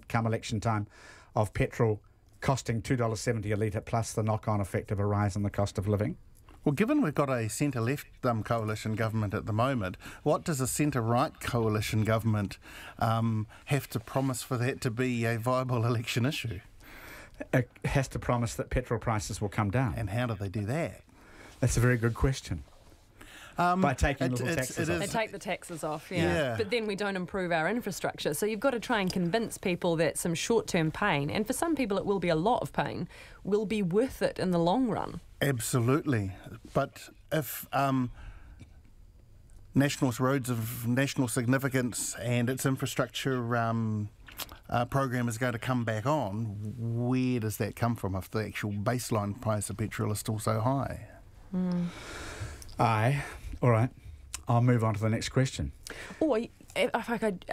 come election time of petrol costing $2.70 a litre, plus the knock-on effect of a rise in the cost of living? Well, given we've got a centre-left coalition government at the moment, what does a centre-right coalition government have to promise for that to be a viable election issue? It has to promise that petrol prices will come down. And how do they do that? That's a very good question. By taking little taxes off. They take the taxes off, yeah. But then we don't improve our infrastructure. So you've got to try and convince people that some short-term pain, and for some people it will be a lot of pain, will be worth it in the long run. Absolutely. But if national roads of national significance and its infrastructure program is going to come back on, where does that come from if the actual baseline price of petrol is still so high? All right, I'll move on to the next question. Or if I could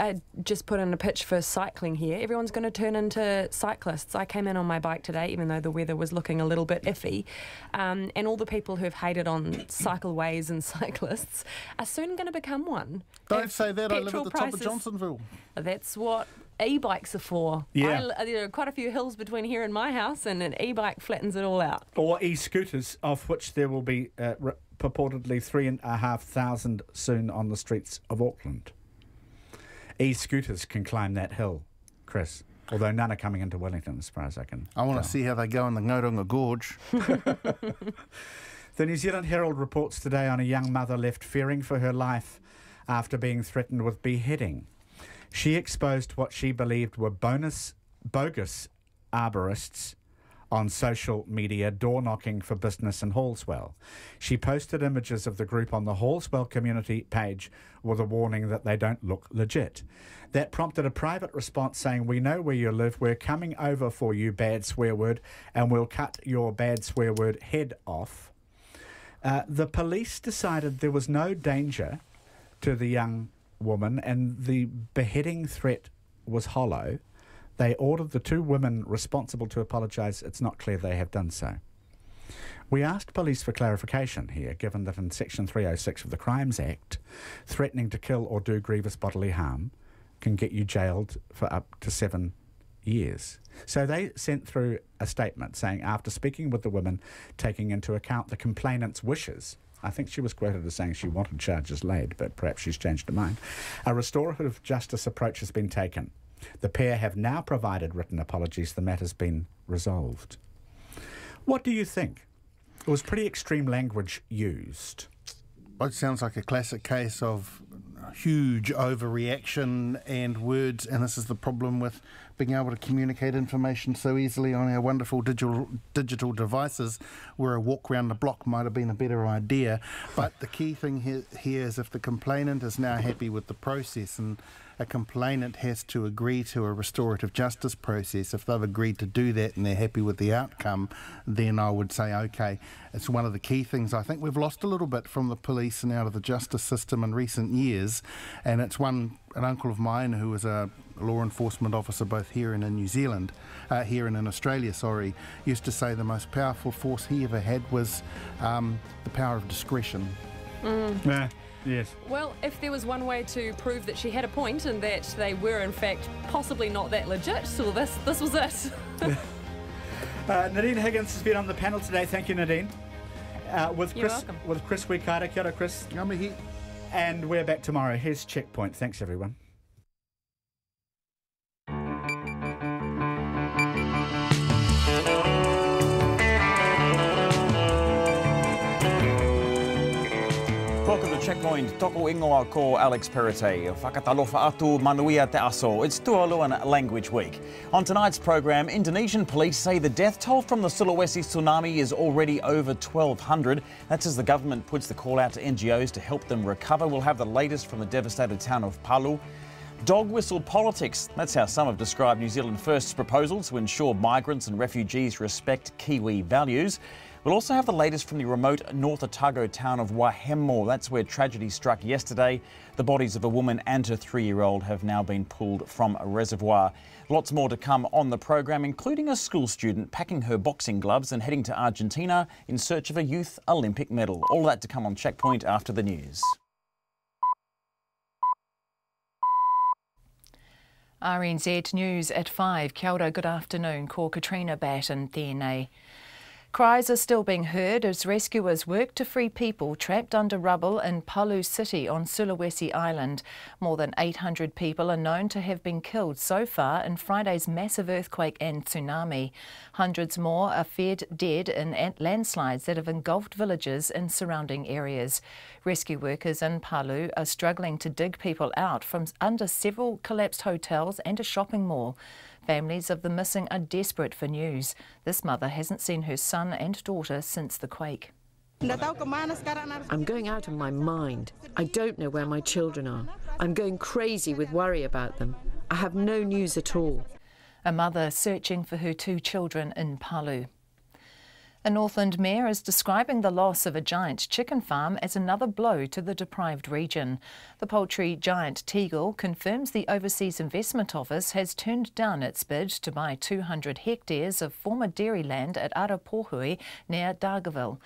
just put in a pitch for cycling here, everyone's going to turn into cyclists. I came in on my bike today, even though the weather was looking a little bit iffy, and all the people who have hated on cycleways and cyclists are soon going to become one. Don't say that, I live at the top of Johnsonville. That's what e-bikes are for. Yeah. There are quite a few hills between here and my house, and an e-bike flattens it all out. Or e-scooters, of which there will be purportedly 3,500 soon on the streets of Auckland. E-scooters can climb that hill, Chris, although none are coming into Wellington as far as I can I want to see how they go in the Ngorunga Gorge. The New Zealand Herald reports today on a young mother left fearing for her life after being threatened with beheading. She exposed what she believed were bogus arborists on social media door-knocking for business in Hallswell. She posted images of the group on the Hallswell community page with a warning that they don't look legit. That prompted a private response saying, "We know where you live, we're coming over for you, bad swear word, and we'll cut your bad swear word head off." The police decided there was no danger to the young woman and the beheading threat was hollow. They ordered the two women responsible to apologise. It's not clear they have done so. We asked police for clarification here, given that in Section 306 of the Crimes Act, threatening to kill or do grievous bodily harm can get you jailed for up to 7 years. So they sent through a statement saying, after speaking with the women, taking into account the complainant's wishes, I think she was quoted as saying she wanted charges laid, but perhaps she's changed her mind, a restorative justice approach has been taken. The pair have now provided written apologies. The matter's been resolved. What do you think? It was pretty extreme language used. Well, it sounds like a classic case of huge overreaction and words, and this is the problem with being able to communicate information so easily on our wonderful digital devices, where a walk around the block might have been a better idea. But the key thing here is if the complainant is now happy with the process, and a complainant has to agree to a restorative justice process. If they've agreed to do that and they're happy with the outcome, then I would say, okay, it's one of the key things I think we've lost a little bit from the police and out of the justice system in recent years. And it's an uncle of mine who was a law enforcement officer both here and in New Zealand, here and in Australia, used to say the most powerful force he ever had was the power of discretion. Yeah. Yes. Well, if there was one way to prove that she had a point and that they were in fact possibly not that legit, so this was it. Nadine Higgins has been on the panel today. Thank you, Nadine. You're welcome. With Chris Wikara. Kia ora, Chris. Ngā mihi. And we're back tomorrow. Here's Checkpoint. Thanks, everyone. Welcome to Checkpoint. Toko ingoa ko Alex Perrottet. Whakatalofa atu manuia te aso. It's Tualuan Language Week. On tonight's program, Indonesian police say the death toll from the Sulawesi tsunami is already over 1,200. That's as the government puts the call out to NGOs to help them recover. We'll have the latest from the devastated town of Palu. Dog whistle politics. That's how some have described New Zealand First's proposal to ensure migrants and refugees respect Kiwi values. We'll also have the latest from the remote North Otago town of Wahemo. That's where tragedy struck yesterday. The bodies of a woman and her 3-year-old have now been pulled from a reservoir. Lots more to come on the program, including a school student packing her boxing gloves and heading to Argentina in search of a youth Olympic medal. All that to come on Checkpoint after the news. RNZ News at 5. Kia ora, good afternoon. Ko Katrina Batten tēnei. Cries are still being heard as rescuers work to free people trapped under rubble in Palu City on Sulawesi Island. More than 800 people are known to have been killed so far in Friday's massive earthquake and tsunami. Hundreds more are feared dead in landslides that have engulfed villages in surrounding areas. Rescue workers in Palu are struggling to dig people out from under several collapsed hotels and a shopping mall. Families of the missing are desperate for news. This mother hasn't seen her son and daughter since the quake. I'm going out of my mind. I don't know where my children are. I'm going crazy with worry about them. I have no news at all. A mother searching for her 2 children in Palu. A Northland mayor is describing the loss of a giant chicken farm as another blow to the deprived region. The poultry giant Tegel confirms the Overseas Investment Office has turned down its bid to buy 200 hectares of former dairy land at Arapohui near Dargaville.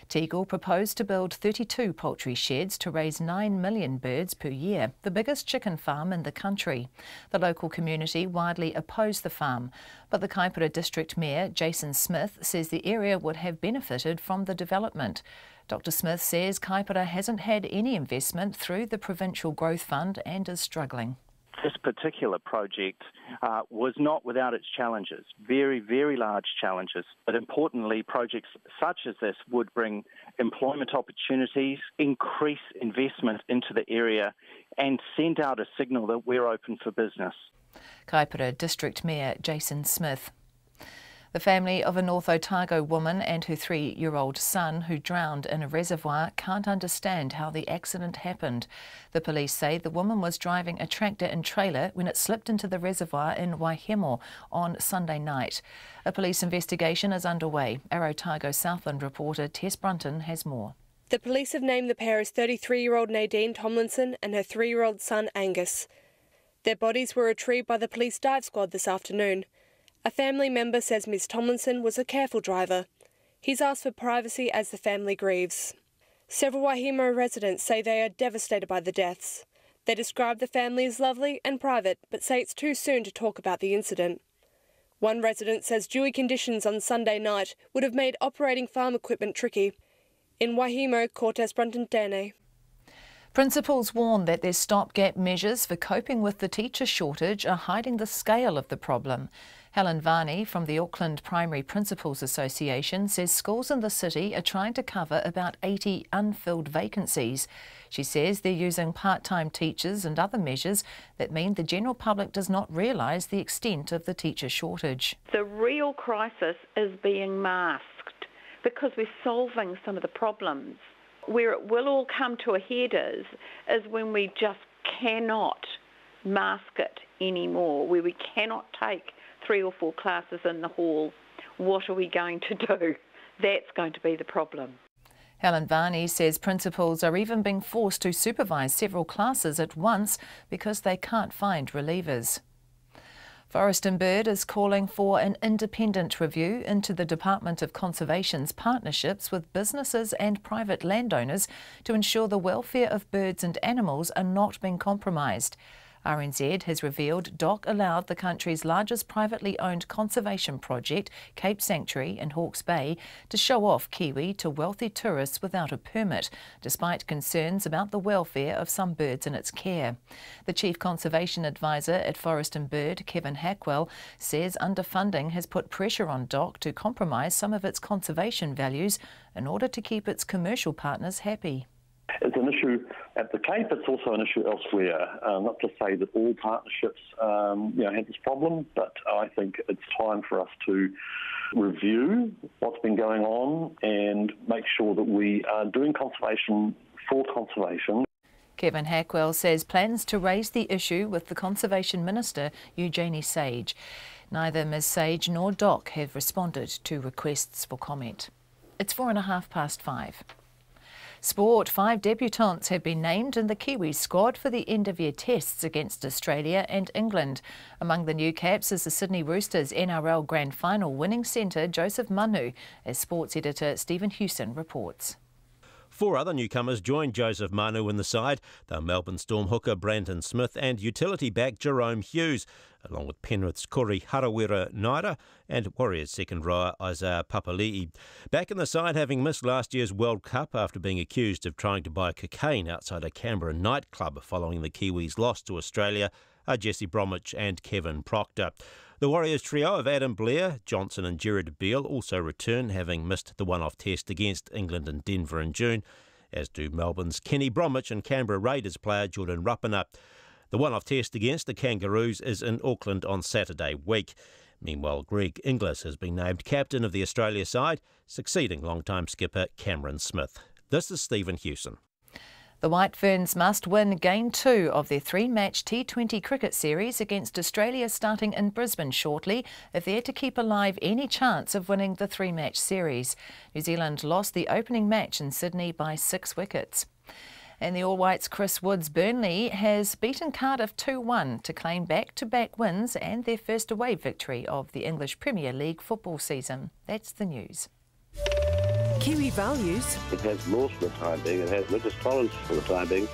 Tegel proposed to build 32 poultry sheds to raise 9 million birds per year, the biggest chicken farm in the country. The local community widely opposed the farm, but the Kaipara District Mayor Jason Smith says the area would have benefited from the development. Dr Smith says Kaipara hasn't had any investment through the Provincial Growth Fund and is struggling. This particular project was not without its challenges, very, very large challenges. But importantly, projects such as this would bring employment opportunities, increase investment into the area and send out a signal that we're open for business. Kaipara District Mayor Jason Smith. The family of a North Otago woman and her 3-year-old son who drowned in a reservoir can't understand how the accident happened. The police say the woman was driving a tractor and trailer when it slipped into the reservoir in Waihemo on Sunday night. A police investigation is underway. Our Otago Southland reporter Tess Brunton has more. The police have named the pair as 33-year-old Nadine Tomlinson and her 3-year-old son Angus. Their bodies were retrieved by the police dive squad this afternoon. A family member says Ms Tomlinson was a careful driver. He's asked for privacy as the family grieves. Several Waihemo residents say they are devastated by the deaths. They describe the family as lovely and private, but say it's too soon to talk about the incident. One resident says dewy conditions on Sunday night would have made operating farm equipment tricky. In Waihemo, Cortes Brunton tēnei. Principals warn that their stopgap measures for coping with the teacher shortage are hiding the scale of the problem. Helen Varney from the Auckland Primary Principals Association says schools in the city are trying to cover about 80 unfilled vacancies. She says they're using part-time teachers and other measures that mean the general public does not realise the extent of the teacher shortage. The real crisis is being masked because we're solving some of the problems. Where it will all come to a head is when we just cannot mask it anymore, where we cannot take 3 or 4 classes in the hall. What are we going to do? That's going to be the problem. Helen Varney says principals are even being forced to supervise several classes at once because they can't find relievers. Forest and Bird is calling for an independent review into the Department of Conservation's partnerships with businesses and private landowners to ensure the welfare of birds and animals are not being compromised. RNZ has revealed DOC allowed the country's largest privately owned conservation project, Cape Sanctuary in Hawke's Bay, to show off Kiwi to wealthy tourists without a permit, despite concerns about the welfare of some birds in its care. The Chief Conservation Advisor at Forest and Bird, Kevin Hackwell, says underfunding has put pressure on DOC to compromise some of its conservation values in order to keep its commercial partners happy. It's an issue at the Cape, it's also an issue elsewhere. Not to say that all partnerships have this problem, but I think it's time for us to review what's been going on and make sure that we are doing conservation for conservation. Kevin Hackwell says plans to raise the issue with the Conservation Minister, Eugenie Sage. Neither Ms Sage nor DOC have responded to requests for comment. It's 5:04. Sport. 5 debutants have been named in the Kiwi squad for the end-of-year tests against Australia and England. Among the new caps is the Sydney Roosters NRL Grand Final winning centre Joseph Manu, as sports editor Stephen Hewson reports. 4 other newcomers joined Joseph Manu in the side. They're Melbourne Storm hooker Brandon Smith and utility back Jerome Hughes. along with Penrith's Kori Harawira Naira and Warriors second rower Isaiah Papali'i. Back in the side, having missed last year's World Cup after being accused of trying to buy cocaine outside a Canberra nightclub following the Kiwis' loss to Australia, are Jesse Bromwich and Kevin Proctor. The Warriors trio of Adam Blair, Johnson and Gerard Beale also return, having missed the one-off test against England and Denver in June, as do Melbourne's Kenny Bromwich and Canberra Raiders player Jordan Rapana. The one-off test against the Kangaroos is in Auckland on Saturday week. Meanwhile, Greg Inglis has been named captain of the Australia side, succeeding long-time skipper Cameron Smith. This is Stephen Hewson. The White Ferns must win Game 2 of their 3-match T20 cricket series against Australia starting in Brisbane shortly if they're to keep alive any chance of winning the 3-match series. New Zealand lost the opening match in Sydney by 6 wickets. And the All Whites' Chris Woods Burnley has beaten Cardiff 2-1 to claim back-to-back wins and their first away victory of the English Premier League football season. That's the news. Kiwi values. It has laws for the time being, it has religious tolerance for the time being,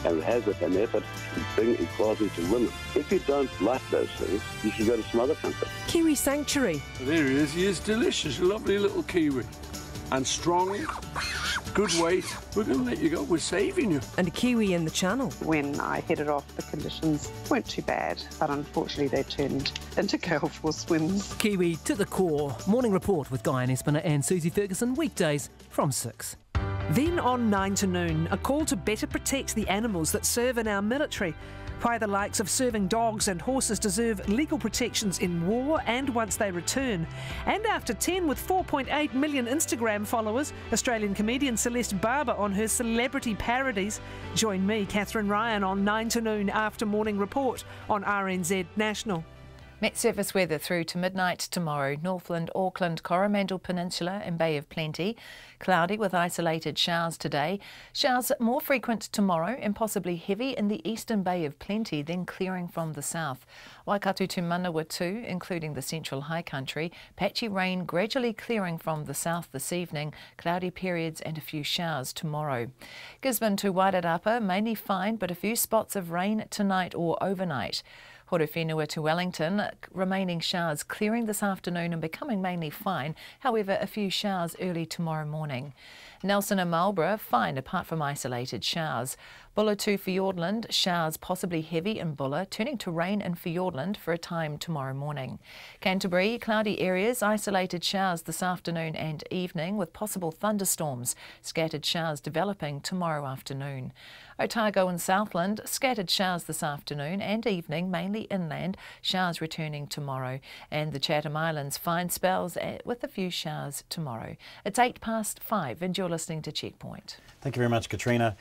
and it has an effort to bring equality to women. If you don't like those things, you should go to some other country. Kiwi sanctuary. There he is. He is delicious. Lovely little kiwi. And strong, good weight. We're going to let you go. We're saving you. And a kiwi in the channel. When I headed off, the conditions weren't too bad, but unfortunately they turned into gale force swims. Kiwi to the core. Morning Report with Guy Espiner and Susie Ferguson, weekdays from 6. Then on 9 to noon, a call to better protect the animals that serve in our military. Why the likes of serving dogs and horses deserve legal protections in war and once they return. And after 10 with 4.8 million Instagram followers, Australian comedian Celeste Barber on her celebrity parodies. Join me, Catherine Ryan, on 9 to noon after Morning Report on RNZ National. Met Surface weather through to midnight tomorrow. Northland, Auckland, Coromandel Peninsula and Bay of Plenty. Cloudy with isolated showers today. Showers more frequent tomorrow and possibly heavy in the eastern Bay of Plenty, then clearing from the south. Waikato to Manawatu, including the central high country. Patchy rain gradually clearing from the south this evening. Cloudy periods and a few showers tomorrow. Gisborne to Wairarapa, mainly fine, but a few spots of rain tonight or overnight. Horowhenua to Wellington, remaining showers clearing this afternoon and becoming mainly fine, however a few showers early tomorrow morning. Nelson and Marlborough, fine apart from isolated showers. Bulla to Fiordland, showers possibly heavy in Bulla, turning to rain in Fiordland for a time tomorrow morning. Canterbury, cloudy areas, isolated showers this afternoon and evening with possible thunderstorms. Scattered showers developing tomorrow afternoon. Otago and Southland, scattered showers this afternoon and evening, mainly inland, showers returning tomorrow. And the Chatham Islands, fine spells with a few showers tomorrow. It's 5:08 and you're listening to Checkpoint. Thank you very much, Katrina.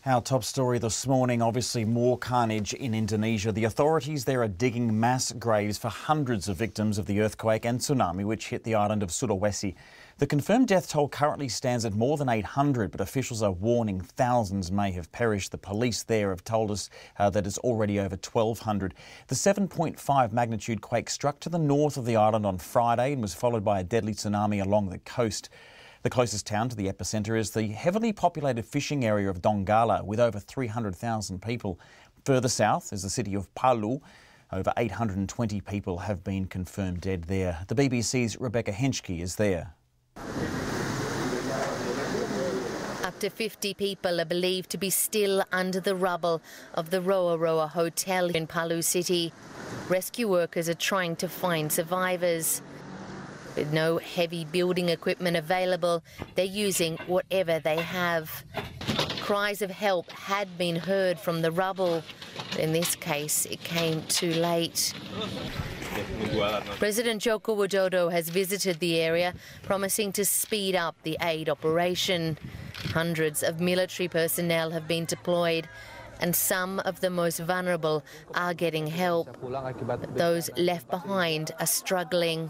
Our top story this morning, obviously more carnage in Indonesia. The authorities there are digging mass graves for hundreds of victims of the earthquake and tsunami which hit the island of Sulawesi. The confirmed death toll currently stands at more than 800, but officials are warning thousands may have perished. The police there have told us that it's already over 1,200. The 7.5 magnitude quake struck to the north of the island on Friday and was followed by a deadly tsunami along the coast. The closest town to the epicentre is the heavily populated fishing area of Donggala, with over 300,000 people. Further south is the city of Palu. Over 820 people have been confirmed dead there. The BBC's Rebecca Henschke is there. Up to 50 people are believed to be still under the rubble of the Roa Roa Hotel in Palu City. Rescue workers are trying to find survivors. With no heavy building equipment available, they're using whatever they have. Cries of help had been heard from the rubble, but in this case it came too late. President Joko Widodo has visited the area, promising to speed up the aid operation. Hundreds of military personnel have been deployed, and some of the most vulnerable are getting help. But those left behind are struggling.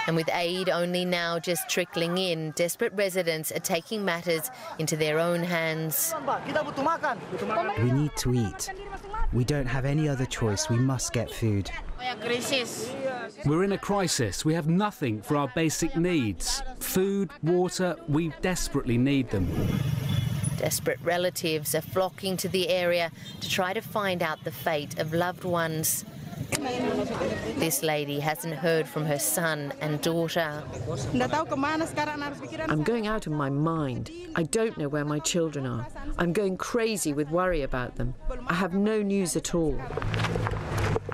And with aid only now just trickling in, desperate residents are taking matters into their own hands. We need to eat. We don't have any other choice. We must get food. We're in a crisis. We have nothing for our basic needs. Food, water, we desperately need them. Desperate relatives are flocking to the area to try to find out the fate of loved ones. This lady hasn't heard from her son and daughter. I'm going out of my mind. I don't know where my children are. I'm going crazy with worry about them. I have no news at all.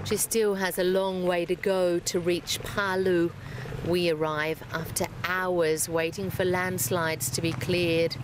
She still has a long way to go to reach Palu. We arrive after hours waiting for landslides to be cleared.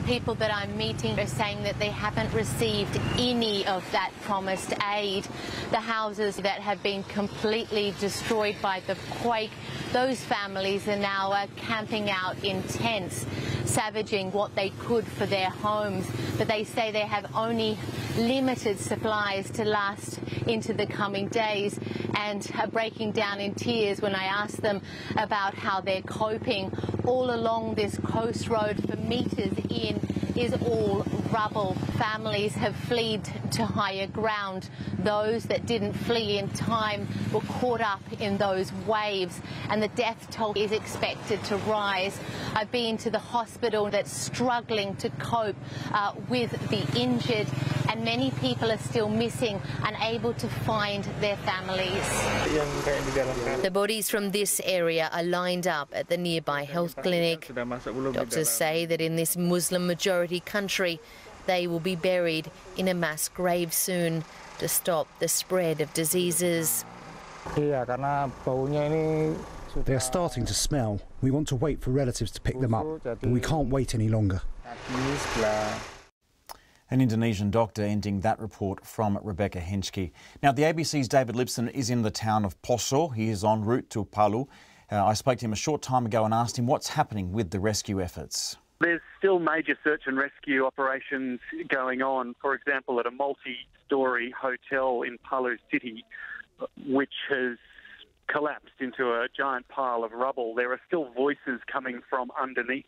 People that I'm meeting are saying that they haven't received any of that promised aid. The houses that have been completely destroyed by the quake, those families are now camping out in tents, savaging what they could for their homes. But they say they have only limited supplies to last into the coming days, and are breaking down in tears when I ask them about how they're coping. All along this coast road for metres in is all rubble. Families have fled to higher ground. Those that didn't flee in time were caught up in those waves, and the death toll is expected to rise. I've been to the hospital that's struggling to cope with the injured, and many people are still missing, unable to find their families. The bodies from this area are lined up at the nearby health clinic. Doctors say that in this Muslim-majority country, they will be buried in a mass grave soon to stop the spread of diseases. They are starting to smell. We want to wait for relatives to pick them up, but we can't wait any longer. An Indonesian doctor ending that report from Rebecca Henschke. Now, the ABC's David Lipson is in the town of Poso. He is en route to Palu. I spoke to him a short time ago and asked him what's happening with the rescue efforts. There's still major search and rescue operations going on, for example, at a multi-storey hotel in Palu City, which has collapsed into a giant pile of rubble. There are still voices coming from underneath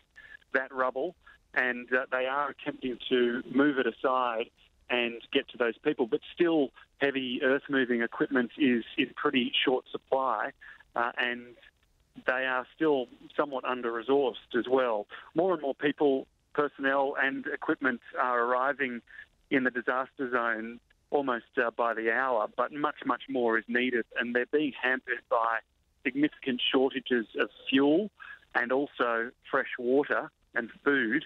that rubble, and they are attempting to move it aside and get to those people. But still, heavy earth-moving equipment is in pretty short supply, and they are still somewhat under-resourced as well. More and more people, personnel and equipment are arriving in the disaster zone almost by the hour, but much, much more is needed, and they're being hampered by significant shortages of fuel and also fresh water and food,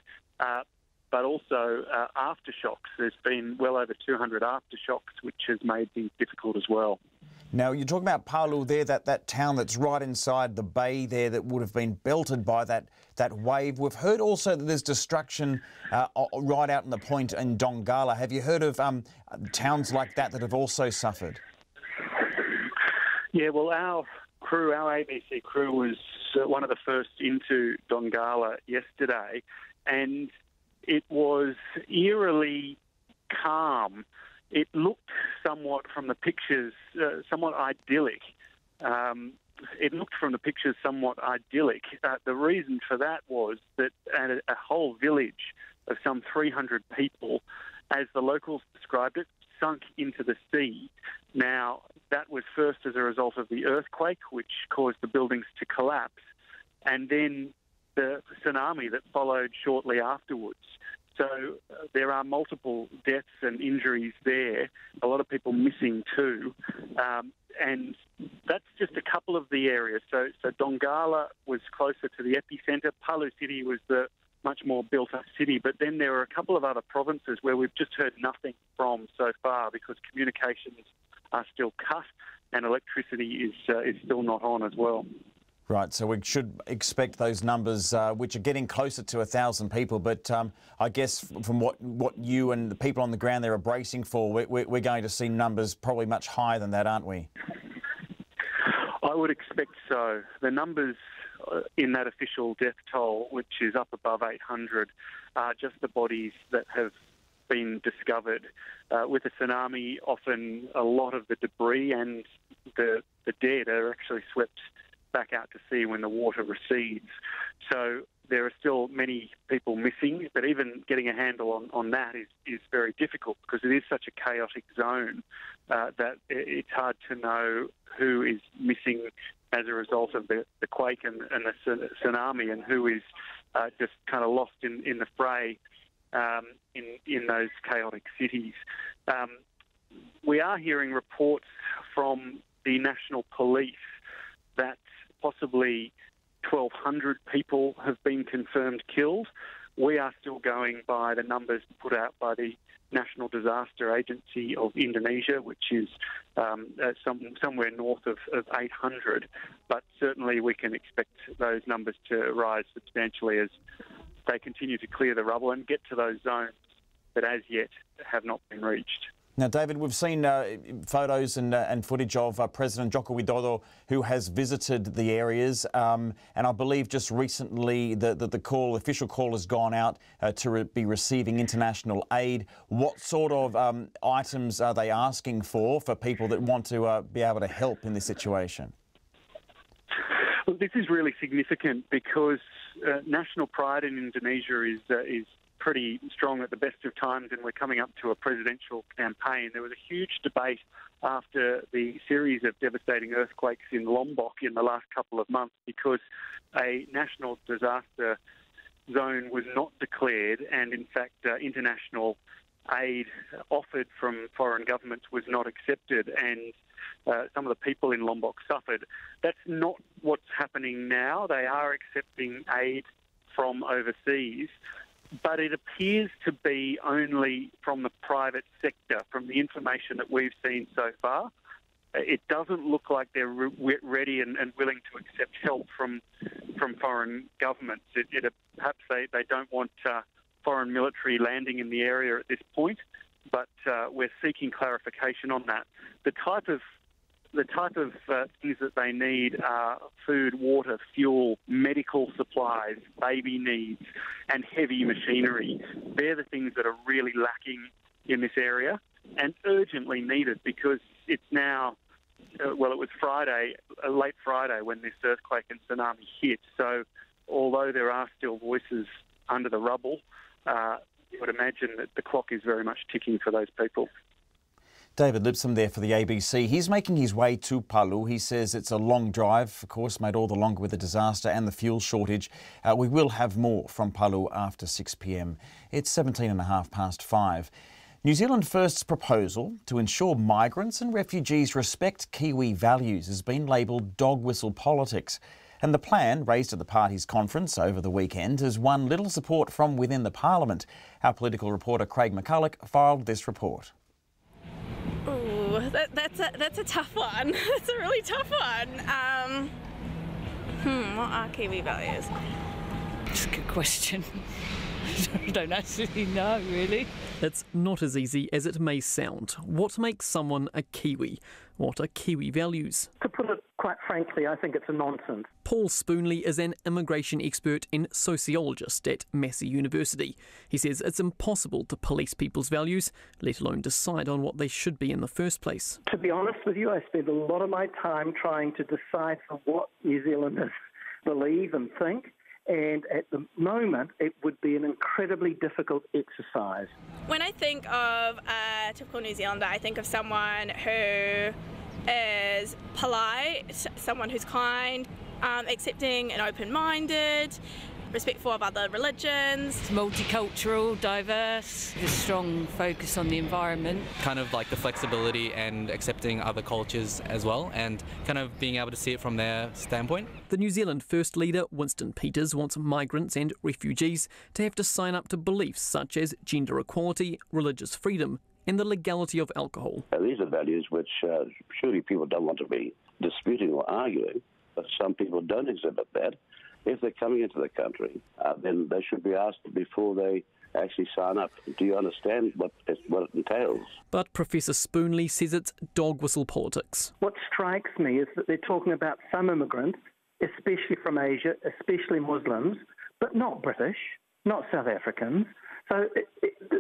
but also aftershocks. There's been well over 200 aftershocks, which has made things difficult as well. Now, you're talking about Palu there, that town that's right inside the bay there that would have been belted by that wave. We've heard also that there's destruction right out in the point in Donggala. Have you heard of towns like that have also suffered? Yeah, well, our ABC crew was one of the first into Donggala yesterday, and it was eerily calm. It looked somewhat from the pictures, somewhat idyllic. The reason for that was that a whole village of some 300 people, as the locals described it, sunk into the sea. Now, that was first as a result of the earthquake, which caused the buildings to collapse, and then the tsunami that followed shortly afterwards. So there are multiple deaths and injuries there, a lot of people missing too, and that's just a couple of the areas. So Donggala was closer to the epicentre. Palu City was the much more built-up city, but then there are a couple of other provinces where we've just heard nothing from so far because communications are still cut and electricity is still not on as well. Right, so we should expect those numbers, which are getting closer to 1,000 people, but I guess from what you and the people on the ground there are bracing for, we're going to see numbers probably much higher than that, aren't we? I would expect so. The numbers in that official death toll, which is up above 800, are just the bodies that have been discovered. With a tsunami, often a lot of the debris and the dead are actually swept back out to sea when the water recedes. So there are still many people missing, but even getting a handle on that is very difficult because it is such a chaotic zone that it's hard to know who is missing as a result of the quake and the tsunami and who is just kind of lost in the fray. in those chaotic cities. We are hearing reports from the National Police that possibly 1,200 people have been confirmed killed. We are still going by the numbers put out by the National Disaster Agency of Indonesia, which is somewhere north of 800. But certainly we can expect those numbers to rise substantially as they continue to clear the rubble and get to those zones that as yet have not been reached. Now, David, we've seen photos and footage of President Joko Widodo, who has visited the areas, and I believe just recently the official call has gone out to be receiving international aid. What sort of items are they asking for people that want to be able to help in this situation? Well, this is really significant because national pride in Indonesia is pretty strong at the best of times, and we're coming up to a presidential campaign. There was a huge debate after the series of devastating earthquakes in Lombok in the last couple of months because a national disaster zone was not declared, and in fact international aid offered from foreign governments was not accepted, and some of the people in Lombok suffered. That's not what's happening now. They are accepting aid from overseas, but it appears to be only from the private sector, from the information that we've seen so far. It doesn't look like they're ready and willing to accept help from foreign governments. Perhaps they don't want foreign military landing in the area at this point, but we're seeking clarification on that. The type of things that they need are food, water, fuel, medical supplies, baby needs, and heavy machinery. They're the things that are really lacking in this area and urgently needed because it's now, it was Friday, late Friday, when this earthquake and tsunami hit. So although there are still voices under the rubble, you would imagine that the clock is very much ticking for those people. David Lipsome there for the ABC. He's making his way to Palu. He says it's a long drive, of course, made all the longer with the disaster and the fuel shortage. We will have more from Palu after 6 p.m. It's 5:17. New Zealand First's proposal to ensure migrants and refugees respect Kiwi values has been labelled dog whistle politics. And the plan, raised at the party's conference over the weekend, has won little support from within the parliament. Our political reporter Craig McCulloch filed this report. Ooh, that's a tough one. That's a really tough one. What are Kiwi values? That's a good question. I don't actually know, really. It's not as easy as it may sound. What makes someone a Kiwi? What are Kiwi values? To put it quite frankly, I think it's a nonsense. Paul Spoonley is an immigration expert and sociologist at Massey University. He says it's impossible to police people's values, let alone decide on what they should be in the first place. To be honest with you, I spend a lot of my time trying to decipher what New Zealanders believe and think. And at the moment, it would be an incredibly difficult exercise. When I think of a typical New Zealander, I think of someone who is polite, someone who's kind, accepting and open-minded, respectful of other religions. It's multicultural, diverse, a strong focus on the environment. Kind of like the flexibility and accepting other cultures as well, and kind of being able to see it from their standpoint. The New Zealand First leader, Winston Peters, wants migrants and refugees to have to sign up to beliefs such as gender equality, religious freedom, and the legality of alcohol. These are values which surely people don't want to be disputing or arguing, but some people don't exhibit that. If they're coming into the country, then they should be asked before they actually sign up. Do you understand what it entails? But Professor Spoonley says it's dog whistle politics. What strikes me is that they're talking about some immigrants, especially from Asia, especially Muslims, but not British, not South Africans. So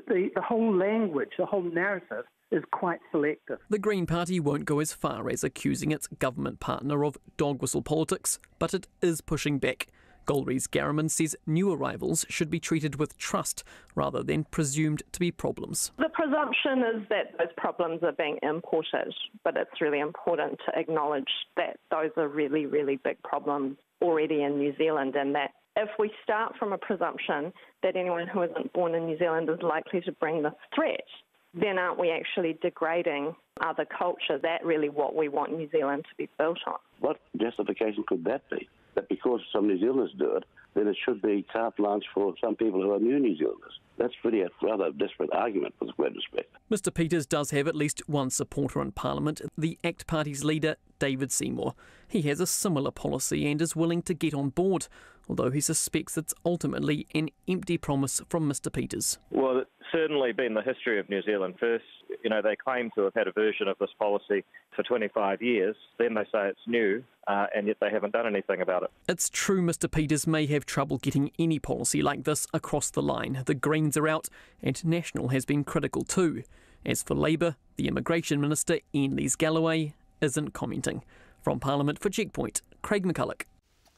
the whole language, the whole narrative is quite selective. The Green Party won't go as far as accusing its government partner of dog whistle politics, but it is pushing back. Golriz Garriman says new arrivals should be treated with trust rather than presumed to be problems. The presumption is that those problems are being imported, but it's really important to acknowledge that those are really, really big problems already in New Zealand and that if we start from a presumption that anyone who isn't born in New Zealand is likely to bring this threat, then aren't we actually degrading other cultures? That's really what we want New Zealand to be built on. What justification could that be? That because some New Zealanders do it, then it should be carte blanche for some people who are new New Zealanders. That's really a rather desperate argument, with great respect. Mr Peters does have at least one supporter in Parliament, the ACT Party's leader, David Seymour. He has a similar policy and is willing to get on board, although he suspects it's ultimately an empty promise from Mr Peters. Well, it's certainly been the history of New Zealand First. You know, they claim to have had a version of this policy for 25 years. Then they say it's new, and yet they haven't done anything about it. It's true Mr Peters may have trouble getting any policy like this across the line. The Greens are out, and National has been critical too. As for Labour, the Immigration Minister, Ian Lees-Galloway, isn't commenting. From Parliament for Checkpoint, Craig McCulloch.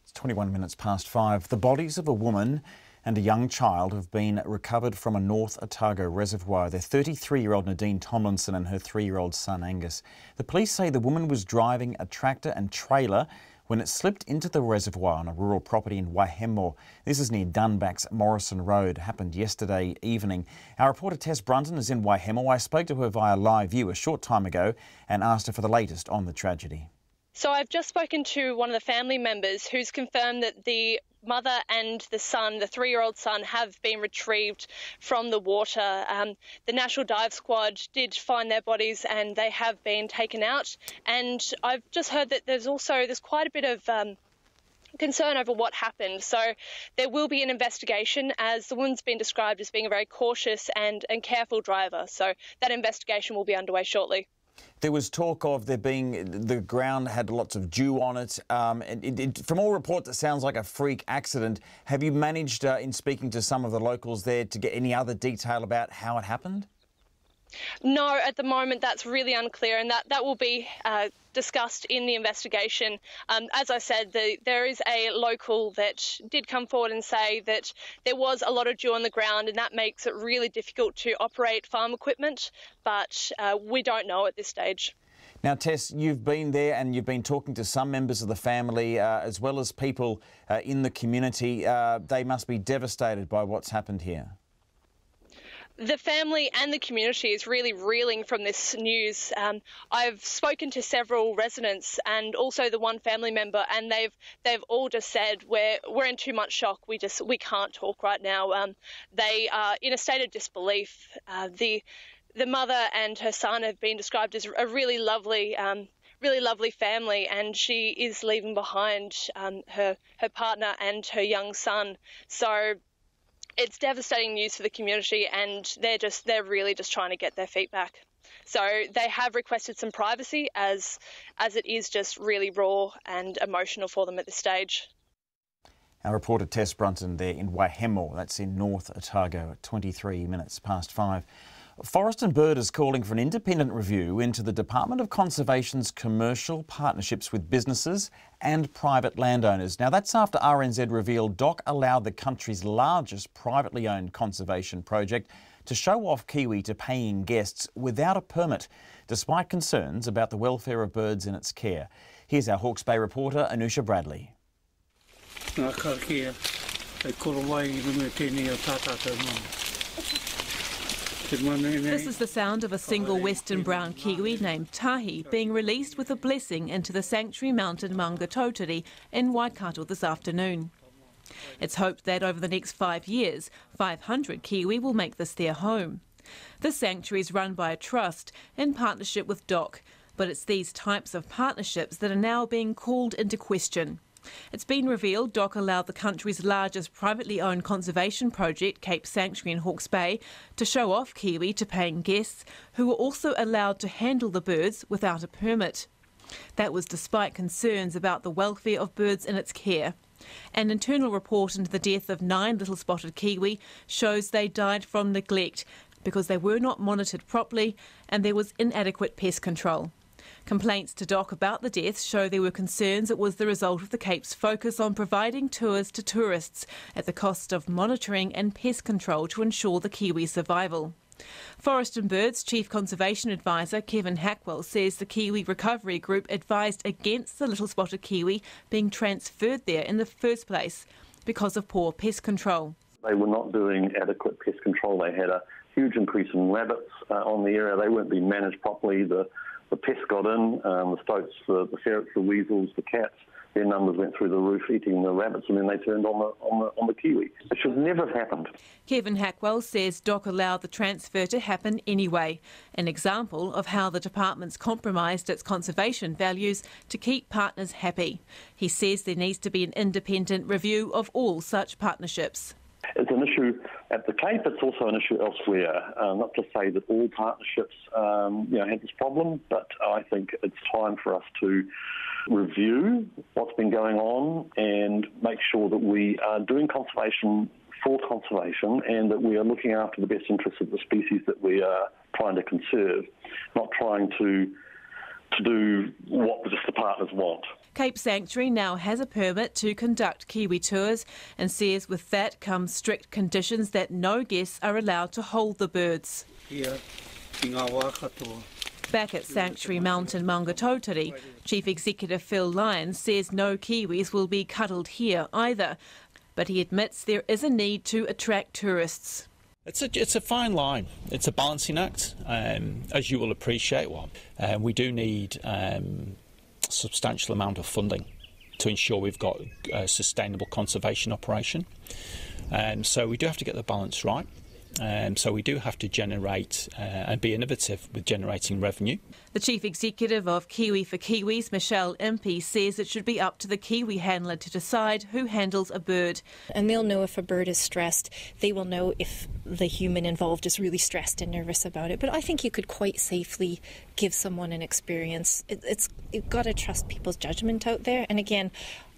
It's 21 minutes past 5. The bodies of a woman and a young child have been recovered from a North Otago reservoir. They're 33-year-old Nadine Tomlinson and her 3-year-old son Angus. The police say the woman was driving a tractor and trailer when it slipped into the reservoir on a rural property in Waihemo. This is near Dunback's Morrison Road. Happened yesterday evening. Our reporter Tess Brunton is in Waihemo. I spoke to her via live view a short time ago and asked her for the latest on the tragedy. So I've just spoken to one of the family members who's confirmed that the mother and the son, the 3-year-old son, have been retrieved from the water. The National Dive Squad did find their bodies and they have been taken out. And I've just heard that there's quite a bit of concern over what happened. So there will be an investigation, as the woman's been described as being a very cautious and careful driver. So that investigation will be underway shortly. There was talk of the ground had lots of dew on it. From all reports, it sounds like a freak accident. Have you managed, in speaking to some of the locals there, to get any other detail about how it happened? No, at the moment that's really unclear, and that will be discussed in the investigation. As I said, there is a local that did come forward and say that there was a lot of dew on the ground, and that makes it really difficult to operate farm equipment, but we don't know at this stage. Now, Tess, you've been there and you've been talking to some members of the family as well as people in the community. They must be devastated by what's happened here. The family and the community is really reeling from this news. I've spoken to several residents and also the one family member, and they've all just said we're in too much shock. We can't talk right now. They are in a state of disbelief. The mother and her son have been described as a really lovely family, and she is leaving behind her partner and her young son. So it's devastating news for the community, and they're really just trying to get their feet back. So they have requested some privacy as it is just really raw and emotional for them at this stage. Our reporter Tess Brunton there in Waihemo, that's in North Otago, at 23 minutes past 5. Forest and Bird is calling for an independent review into the Department of Conservation's commercial partnerships with businesses and private landowners. Now, that's after RNZ revealed DOC allowed the country's largest privately owned conservation project to show off Kiwi to paying guests without a permit, despite concerns about the welfare of birds in its care. Here's our Hawke's Bay reporter, Anusha Bradley. This is the sound of a single western brown kiwi named Tahi being released with a blessing into the sanctuary mountain Maungatautari in Waikato this afternoon. It's hoped that over the next 5 years, 500 kiwi will make this their home. The sanctuary is run by a trust in partnership with DOC, but it's these types of partnerships that are now being called into question. It's been revealed DOC allowed the country's largest privately owned conservation project, Cape Sanctuary in Hawke's Bay, to show off Kiwi to paying guests who were also allowed to handle the birds without a permit. That was despite concerns about the welfare of birds in its care. An internal report into the death of 9 little spotted kiwi shows they died from neglect because they were not monitored properly and there was inadequate pest control. Complaints to DOC about the deaths show there were concerns it was the result of the Cape's focus on providing tours to tourists at the cost of monitoring and pest control to ensure the kiwi survival. Forest and Bird's Chief Conservation Advisor Kevin Hackwell says the Kiwi Recovery Group advised against the little spotted kiwi being transferred there in the first place. because of poor pest control. They were not doing adequate pest control. They had a huge increase in rabbits on the area. They weren't being managed properly. The pests got in, the stoats, the ferrets, the weasels, the cats. Their numbers went through the roof, eating the rabbits, and then they turned on the kiwi. It should never have happened. Kevin Hackwell says DOC allowed the transfer to happen anyway, an example of how the department's compromised its conservation values to keep partners happy. He says there needs to be an independent review of all such partnerships. It's an issue at the Cape, it's also an issue elsewhere. Not to say that all partnerships have this problem, but I think it's time for us to review what's been going on and make sure that we are doing conservation for conservation and that we are looking after the best interests of the species that we are trying to conserve, not trying to do what just the partners want. Cape Sanctuary now has a permit to conduct Kiwi tours and says with that comes strict conditions that no guests are allowed to hold the birds. Back at Sanctuary Mountain Maungatautari, Chief Executive Phil Lyons says no Kiwis will be cuddled here either, but he admits there is a need to attract tourists. It's a fine line. It's a balancing act, as you will appreciate. We do need a substantial amount of funding to ensure we've got a sustainable conservation operation. So we do have to get the balance right. So we do have to generate and be innovative with generating revenue. The Chief Executive of Kiwi for Kiwis, Michelle Impey, says it should be up to the Kiwi handler to decide who handles a bird. And they'll know if a bird is stressed. They will know if the human involved is really stressed and nervous about it. But I think you could quite safely give someone an experience. You've got to trust people's judgment out there. And again,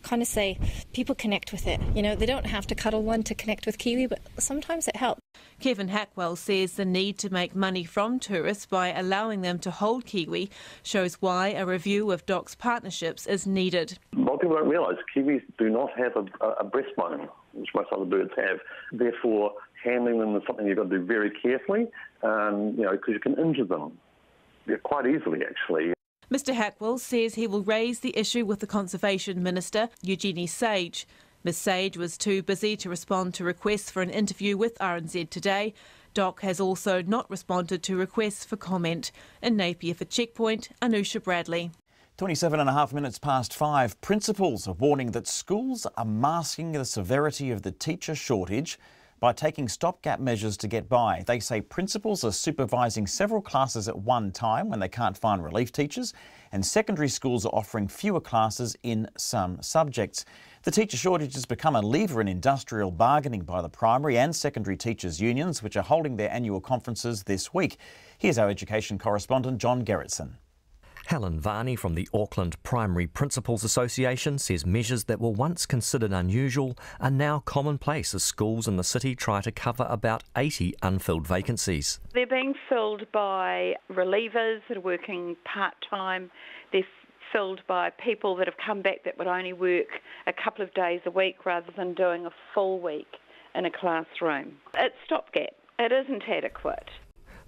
kind of say people connect with it. You know, they don't have to cuddle one to connect with Kiwi, but sometimes it helps. Kevin Hackwell says the need to make money from tourists by allowing them to hold Kiwi shows why a review of DOC's partnerships is needed. A lot of people don't realise Kiwis do not have a breastbone, which most other birds have. Therefore, handling them is something you've got to do very carefully, because you can injure them quite easily, actually. Mr Hackwell says he will raise the issue with the Conservation Minister, Eugenie Sage. Ms Sage was too busy to respond to requests for an interview with RNZ today. DOC has also not responded to requests for comment. In Napier for Checkpoint, Anusha Bradley. 27.5 minutes past 5. Principals are warning that schools are masking the severity of the teacher shortage by taking stopgap measures to get by. They say principals are supervising several classes at one time when they can't find relief teachers, and secondary schools are offering fewer classes in some subjects. The teacher shortage has become a lever in industrial bargaining by the primary and secondary teachers' unions, which are holding their annual conferences this week. Here's our education correspondent, John Gerritsen. Helen Varney from the Auckland Primary Principals Association says measures that were once considered unusual are now commonplace as schools in the city try to cover about 80 unfilled vacancies. They're being filled by relievers that are working part-time. They're filled by people that have come back that would only work a couple of days a week rather than doing a full week in a classroom. It's stopgap. It isn't adequate.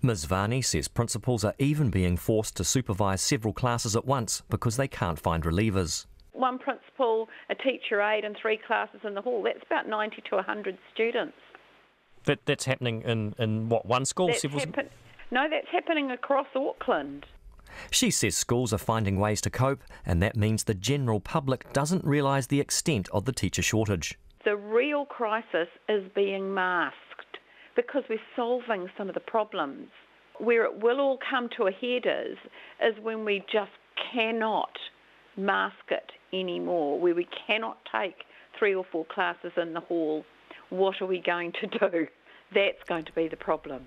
Ms Varney says principals are even being forced to supervise several classes at once because they can't find relievers. One principal, a teacher aide and 3 classes in the hall, that's about 90 to 100 students. That's happening in what, one school? No, that's happening across Auckland. She says schools are finding ways to cope, and that means the general public doesn't realise the extent of the teacher shortage. The real crisis is being masked because we're solving some of the problems. Where it will all come to a head is when we just cannot mask it anymore, where we cannot take 3 or 4 classes in the hall. What are we going to do? That's going to be the problem.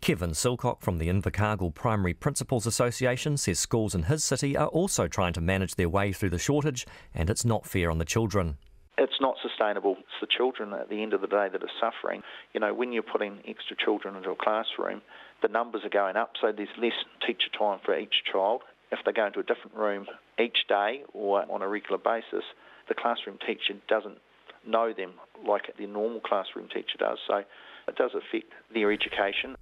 Kevin Silcock from the Invercargill Primary Principals Association says schools in his city are also trying to manage their way through the shortage, and it's not fair on the children. It's not sustainable. It's the children at the end of the day that are suffering. You know, when you're putting extra children into a classroom, the numbers are going up, so there's less teacher time for each child. If they go into a different room each day or on a regular basis, the classroom teacher doesn't know them like the normal classroom teacher does, so it does affect their education.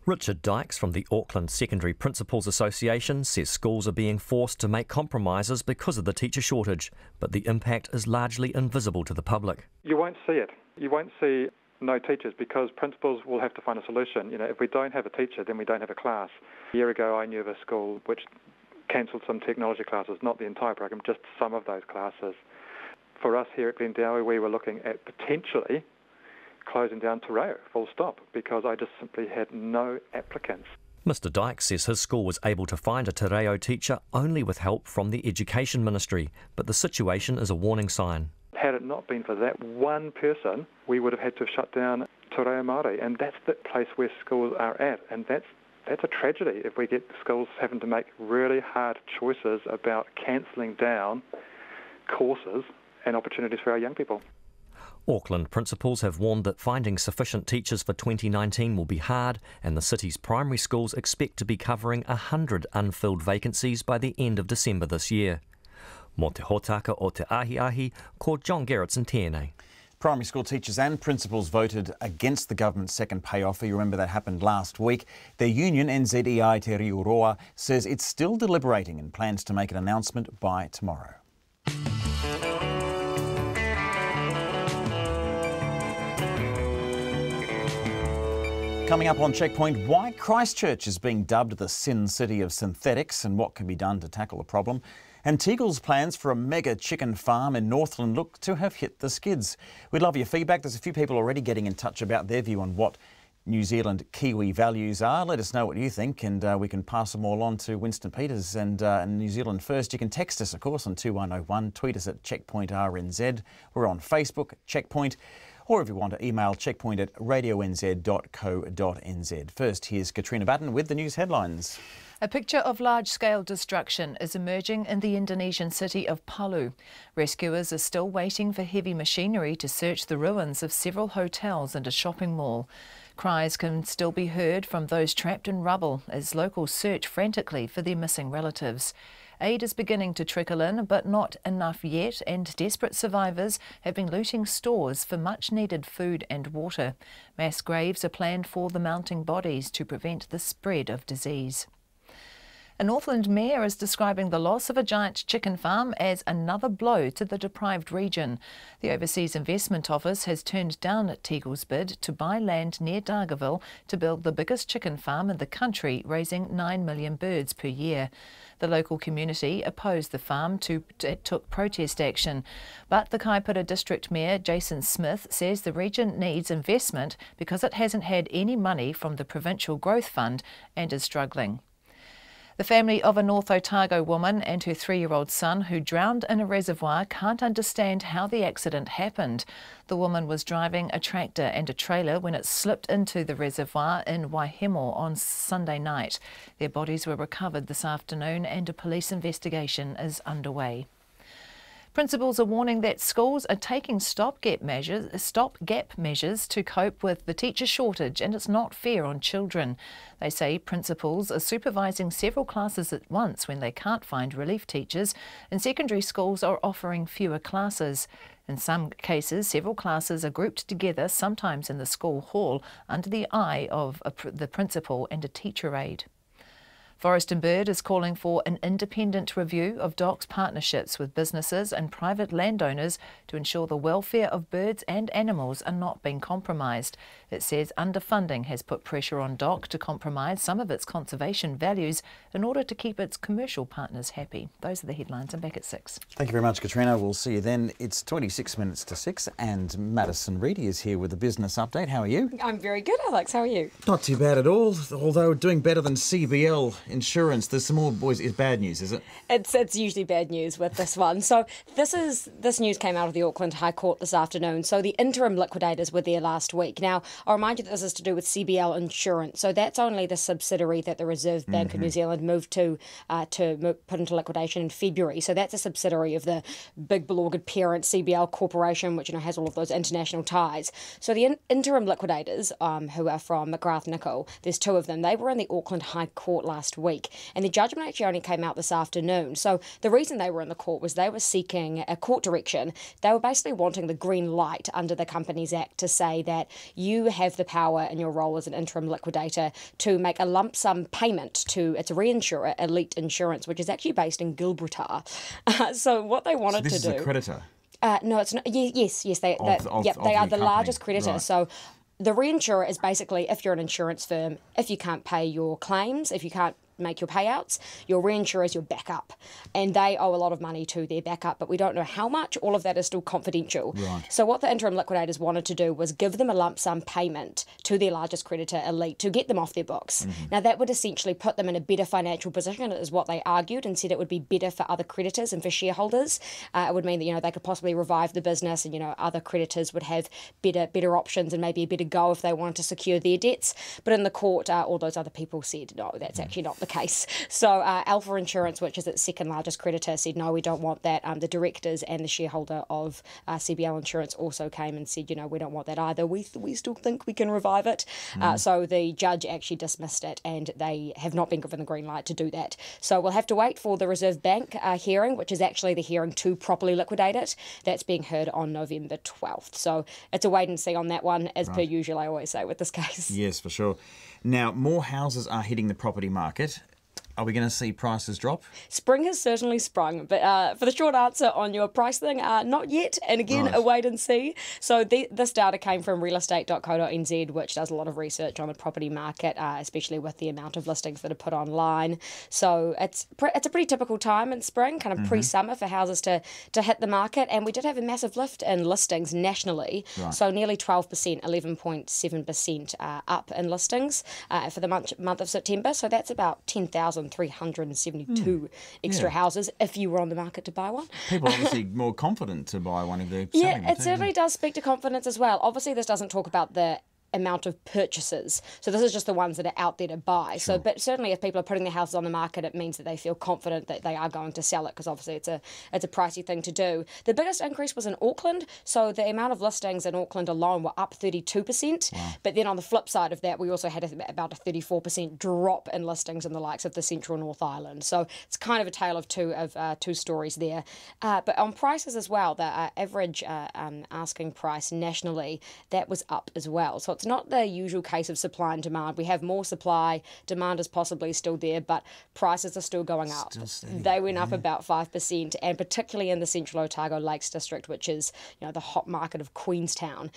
Richard Dykes from the Auckland Secondary Principals Association says schools are being forced to make compromises because of the teacher shortage, but the impact is largely invisible to the public. You won't see it. You won't see no teachers because principals will have to find a solution. You know, if we don't have a teacher, then we don't have a class. A year ago, I knew of a school which cancelled some technology classes, not the entire program, just some of those classes. For us here at Glendowie, we were looking at potentially closing down Te Reo, full stop, because I just simply had no applicants. Mr Dykes says his school was able to find a Te Reo teacher only with help from the Education Ministry, but the situation is a warning sign. Had it not been for that one person, we would have had to have shut down Te Reo Maori, and that's the place where schools are at, and that's a tragedy if we get schools having to make really hard choices about cancelling down courses and opportunities for our young people. Auckland principals have warned that finding sufficient teachers for 2019 will be hard, and the city's primary schools expect to be covering 100 unfilled vacancies by the end of December this year. Mo te hōtaka o te ahi, ko John Gerritsen tēnei. Primary school teachers and principals voted against the government's second pay offer. You remember that happened last week. Their union, NZEI Te Riuroa, says it's still deliberating and plans to make an announcement by tomorrow. Coming up on Checkpoint, why Christchurch is being dubbed the Sin City of Synthetics and what can be done to tackle the problem. And Tegel's plans for a mega chicken farm in Northland look to have hit the skids. We'd love your feedback. There's a few people already getting in touch about their view on what New Zealand Kiwi values are. Let us know what you think and we can pass them all on to Winston Peters and New Zealand First. You can text us, of course, on 2101, tweet us at Checkpoint RNZ. We're on Facebook, Checkpoint. Or if you want to email checkpoint@radionz.co.nz. First, here's Katrina Batten with the news headlines. A picture of large-scale destruction is emerging in the Indonesian city of Palu. Rescuers are still waiting for heavy machinery to search the ruins of several hotels and a shopping mall. Cries can still be heard from those trapped in rubble as locals search frantically for their missing relatives. Aid is beginning to trickle in, but not enough yet, and desperate survivors have been looting stores for much-needed food and water. Mass graves are planned for the mounting bodies to prevent the spread of disease. A Northland mayor is describing the loss of a giant chicken farm as another blow to the deprived region. The Overseas Investment Office has turned down Tegel's bid to buy land near Dargaville to build the biggest chicken farm in the country, raising 9 million birds per year. The local community opposed the farm it took protest action. But the Kaipara District Mayor Jason Smith says the region needs investment because it hasn't had any money from the Provincial Growth Fund and is struggling. The family of a North Otago woman and her 3-year-old son who drowned in a reservoir can't understand how the accident happened. The woman was driving a tractor and a trailer when it slipped into the reservoir in Waihemo on Sunday night. Their bodies were recovered this afternoon and a police investigation is underway. Principals are warning that schools are taking stopgap measures to cope with the teacher shortage, and it's not fair on children. They say principals are supervising several classes at once when they can't find relief teachers, and secondary schools are offering fewer classes. In some cases, several classes are grouped together, sometimes in the school hall, under the eye of the principal and a teacher aide. Forest and Bird is calling for an independent review of DOC's partnerships with businesses and private landowners to ensure the welfare of birds and animals are not being compromised. It says underfunding has put pressure on DOC to compromise some of its conservation values in order to keep its commercial partners happy. Those are the headlines. I'm back at 6. Thank you very much, Katrina. We'll see you then. It's 26 minutes to 6 and Madison Reedy is here with the business update. How are you? I'm very good, Alex. How are you? Not too bad at all, although doing better than CBL Insurance. There's some more, boys. It's bad news, is it? It's usually bad news with this one. So this news came out of the Auckland High Court this afternoon. So the interim liquidators were there last week. Now, I'll remind you that this is to do with CBL Insurance. So that's only the subsidiary that the Reserve Bank of New Zealand moved to put into liquidation in February. So that's a subsidiary of the big beloved parent CBL Corporation, which has all of those international ties. So the interim liquidators, who are from McGrath Nicol, there's 2 of them. They were in the Auckland High Court last last week. And the judgment actually only came out this afternoon. So the reason they were in the court was they were seeking a court direction. They were basically wanting the green light under the Companies Act to say that you have the power in your role as an interim liquidator to make a lump sum payment to its reinsurer, Elite Insurance, which is actually based in Gibraltar. So what they wanted to do... This is a creditor? No, it's not. Yes, they are the largest creditor. Right. So the reinsurer is basically, if you're an insurance firm, if you can't pay your claims, if you can't make your payouts, your reinsurer is your backup, and they owe a lot of money to their backup, but we don't know how much. All of that is still confidential. Right. So what the interim liquidators wanted to do was give them a lump sum payment to their largest creditor, Elite, to get them off their books. Mm-hmm. Now that would essentially put them in a better financial position, is what they argued, and said it would be better for other creditors and for shareholders. It would mean that they could possibly revive the business, and other creditors would have better options and maybe a better go if they wanted to secure their debts. But in the court, all those other people said no, that's actually not the case. So Alpha Insurance, which is its second largest creditor, said no, we don't want that. The directors and the shareholder of CBL Insurance also came and said, we don't want that either. We still think we can revive it. So the judge actually dismissed it, and they have not been given the green light to do that. So we'll have to wait for the Reserve Bank hearing, which is actually the hearing to properly liquidate it. That's being heard on November 12th. So it's a wait and see on that one, as per usual, I always say with this case. Yes, for sure. Now, more houses are hitting the property market. Are we going to see prices drop? Spring has certainly sprung, but for the short answer on your price thing, not yet. And again, a wait and see. So this data came from realestate.co.nz, which does a lot of research on the property market, especially with the amount of listings that are put online. So it's a pretty typical time in spring, kind of pre-summer, for houses to hit the market. And we did have a massive lift in listings nationally. Right. So nearly 12%, 11.7% up in listings for the month of September. So that's about 10,372 extra houses if you were on the market to buy one. People are obviously more confident to buy one if they're selling it certainly does speak to confidence as well. Obviously, this doesn't talk about the amount of purchases. So this is just the ones that are out there to buy. Sure. So, but certainly if people are putting their houses on the market, it means that they feel confident that they are going to sell it, because obviously it's a pricey thing to do. The biggest increase was in Auckland. So the amount of listings in Auckland alone were up 32%. Wow. But then on the flip side of that, we also had about a 34% drop in listings in the likes of the Central North Island. So it's kind of a tale of two stories there. But on prices as well, the average asking price nationally, that was up as well. So it's not the usual case of supply and demand. We have more supply, demand is possibly still there, but prices are still going up. They went up about 5%, and particularly in the Central Otago Lakes District, which is the hot market of Queenstown.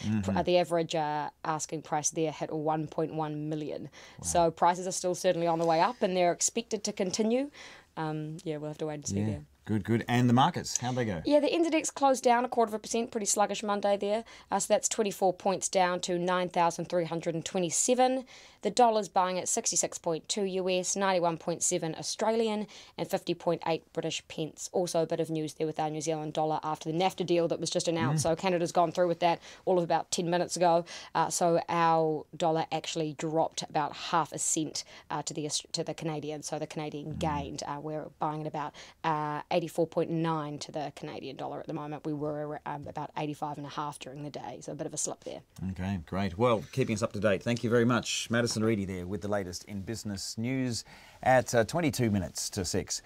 The average asking price there hit 1.1 million. Wow. So prices are still certainly on the way up, and they're expected to continue. We'll have to wait and see there. Good. And the markets, how'd they go? Yeah, the NZX closed down 0.25%, pretty sluggish Monday there. So that's 24 points down to 9,327. The dollar's buying at 66.2 US, 91.7 Australian, and 50.8 British pence. Also a bit of news there with our New Zealand dollar after the NAFTA deal that was just announced. So Canada's gone through with that all of about 10 minutes ago. So our dollar actually dropped about half a cent to the Canadian. So the Canadian gained. We're buying at about 84.9 to the Canadian dollar at the moment. We were about 85.5 during the day. So a bit of a slip there. Okay, great. Well, keeping us up to date. Thank you very much, Madison Reedy there with the latest in business news at 22 minutes to 6.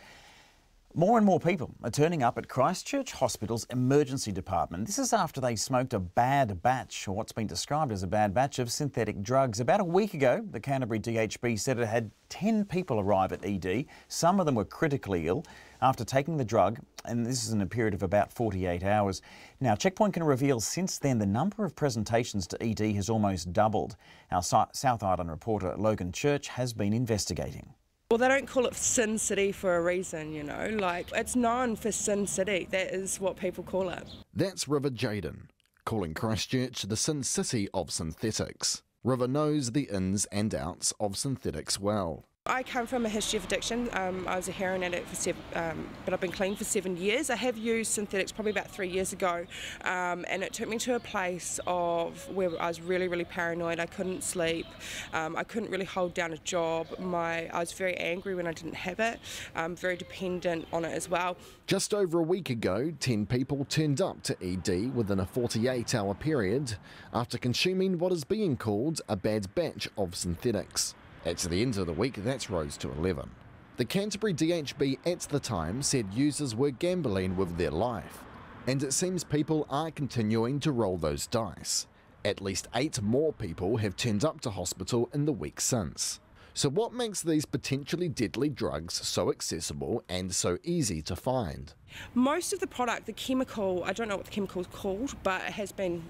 More and more people are turning up at Christchurch Hospital's emergency department. This is after they smoked a bad batch, or what's been described as a bad batch, of synthetic drugs. About a week ago, the Canterbury DHB said it had 10 people arrive at ED. Some of them were critically ill after taking the drug, and this is in a period of about 48 hours. Now, Checkpoint can reveal since then the number of presentations to ED has almost doubled. Our South Island reporter Logan Church has been investigating. Well, they don't call it Sin City for a reason, it's known for Sin City. That is what people call it. That's River Jaden, calling Christchurch the Sin City of synthetics. River knows the ins and outs of synthetics well. I come from a history of addiction. I was a heroin addict but I've been clean for 7 years. I have used synthetics probably about 3 years ago, and it took me to a place of where I was really, really paranoid. I couldn't sleep. I couldn't really hold down a job. I was very angry when I didn't have it. Very dependent on it as well. Just over a week ago, 10 people turned up to ED within a 48-hour period after consuming what is being called a bad batch of synthetics. At the end of the week, that's rose to 11. The Canterbury DHB at the time said users were gambling with their life, and it seems people are continuing to roll those dice. At least 8 more people have turned up to hospital in the week since. So what makes these potentially deadly drugs so accessible and so easy to find? Most of the product, the chemical, I don't know what the chemical is called, but it has been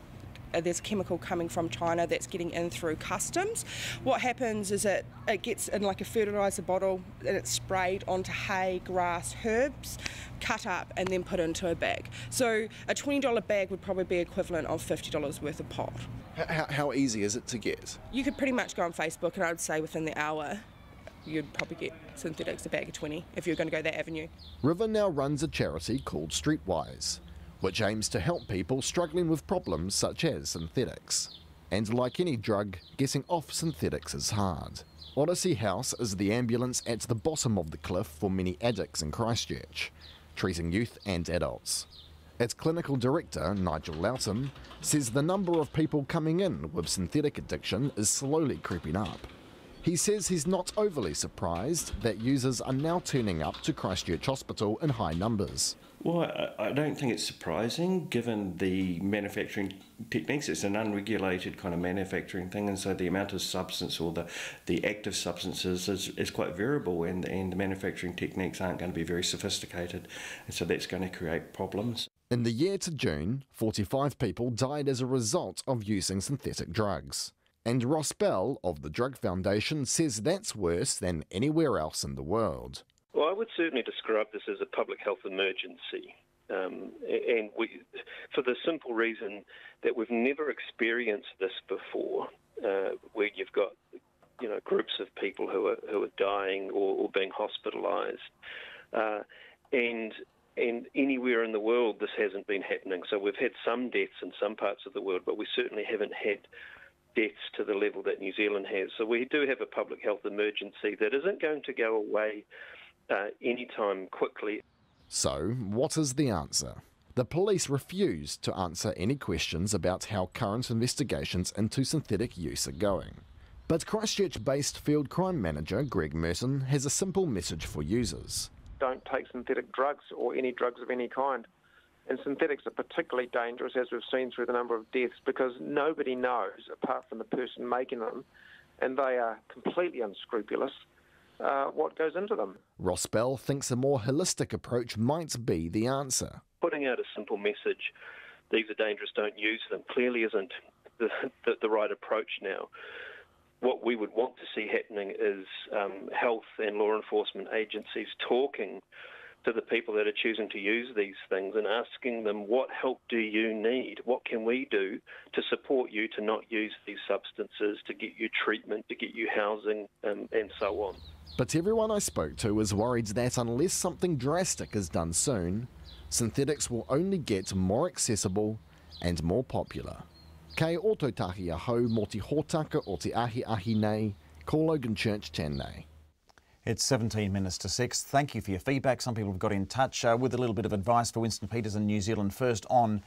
there's chemical coming from China that's getting in through customs. What happens is it gets in like a fertiliser bottle and it's sprayed onto hay, grass, herbs, cut up and then put into a bag. So a $20 bag would probably be equivalent of $50 worth of pot. How easy is it to get? You could pretty much go on Facebook and I would say within the hour you'd probably get synthetics a bag of 20 if you're going to go that avenue. River now runs a charity called Streetwise, which aims to help people struggling with problems such as synthetics. And like any drug, getting off synthetics is hard. Odyssey House is the ambulance at the bottom of the cliff for many addicts in Christchurch, treating youth and adults. Its clinical director, Nigel Loughton, says the number of people coming in with synthetic addiction is slowly creeping up. He says he's not overly surprised that users are now turning up to Christchurch Hospital in high numbers. Well, I don't think it's surprising given the manufacturing techniques. It's an unregulated kind of manufacturing thing, and so the amount of substance or the active substances is quite variable, and the manufacturing techniques aren't going to be very sophisticated, and so that's going to create problems. In the year to June, 45 people died as a result of using synthetic drugs. And Ross Bell of the Drug Foundation says that's worse than anywhere else in the world. Well, I would certainly describe this as a public health emergency, and for the simple reason that we've never experienced this before, where you've got groups of people who are dying or being hospitalised, and anywhere in the world this hasn't been happening. So we've had some deaths in some parts of the world, but we certainly haven't had deaths to the level that New Zealand has. So we do have a public health emergency that isn't going to go away anytime quickly. So, what is the answer? The police refuse to answer any questions about how current investigations into synthetic use are going. But Christchurch-based field crime manager Greg Merton has a simple message for users. Don't take synthetic drugs or any drugs of any kind. And synthetics are particularly dangerous, as we've seen through the number of deaths, because nobody knows, apart from the person making them, and they are completely unscrupulous, what goes into them. Ross Bell thinks a more holistic approach might be the answer. Putting out a simple message, these are dangerous, don't use them, clearly isn't the right approach now. What we would want to see happening is health and law enforcement agencies talking to the people that are choosing to use these things and asking them, what help do you need? What can we do to support you to not use these substances, to get you treatment, to get you housing, and so on. But everyone I spoke to is worried that unless something drastic is done soon, synthetics will only get more accessible and more popular. Kei ototahi ahau mō te hōtaka o te ahi nei, ko Logan Church tēnei. It's 17 minutes to 6. Thank you for your feedback. Some people have got in touch with a little bit of advice for Winston Peters and New Zealand First on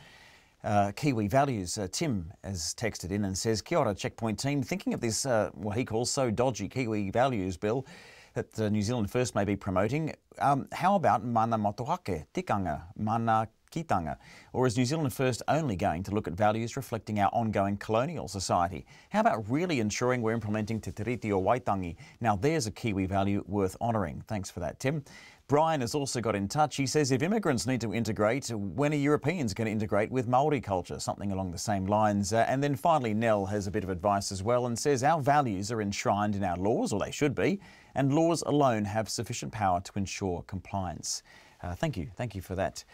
Kiwi values. Tim has texted in and says, Kia ora, Checkpoint team. Thinking of this, what he calls so dodgy Kiwi values bill that New Zealand First may be promoting, how about mana motuhake, tikanga, mana kitanga? Or is New Zealand First only going to look at values reflecting our ongoing colonial society? How about really ensuring we're implementing Te Tiriti o Waitangi? Now there's a Kiwi value worth honouring. Thanks for that, Tim. Brian has also got in touch. He says if immigrants need to integrate, when are Europeans going to integrate with Maori culture? Something along the same lines. And then finally, Nell has a bit of advice as well and says our values are enshrined in our laws, or they should be, and laws alone have sufficient power to ensure compliance. Thank you for that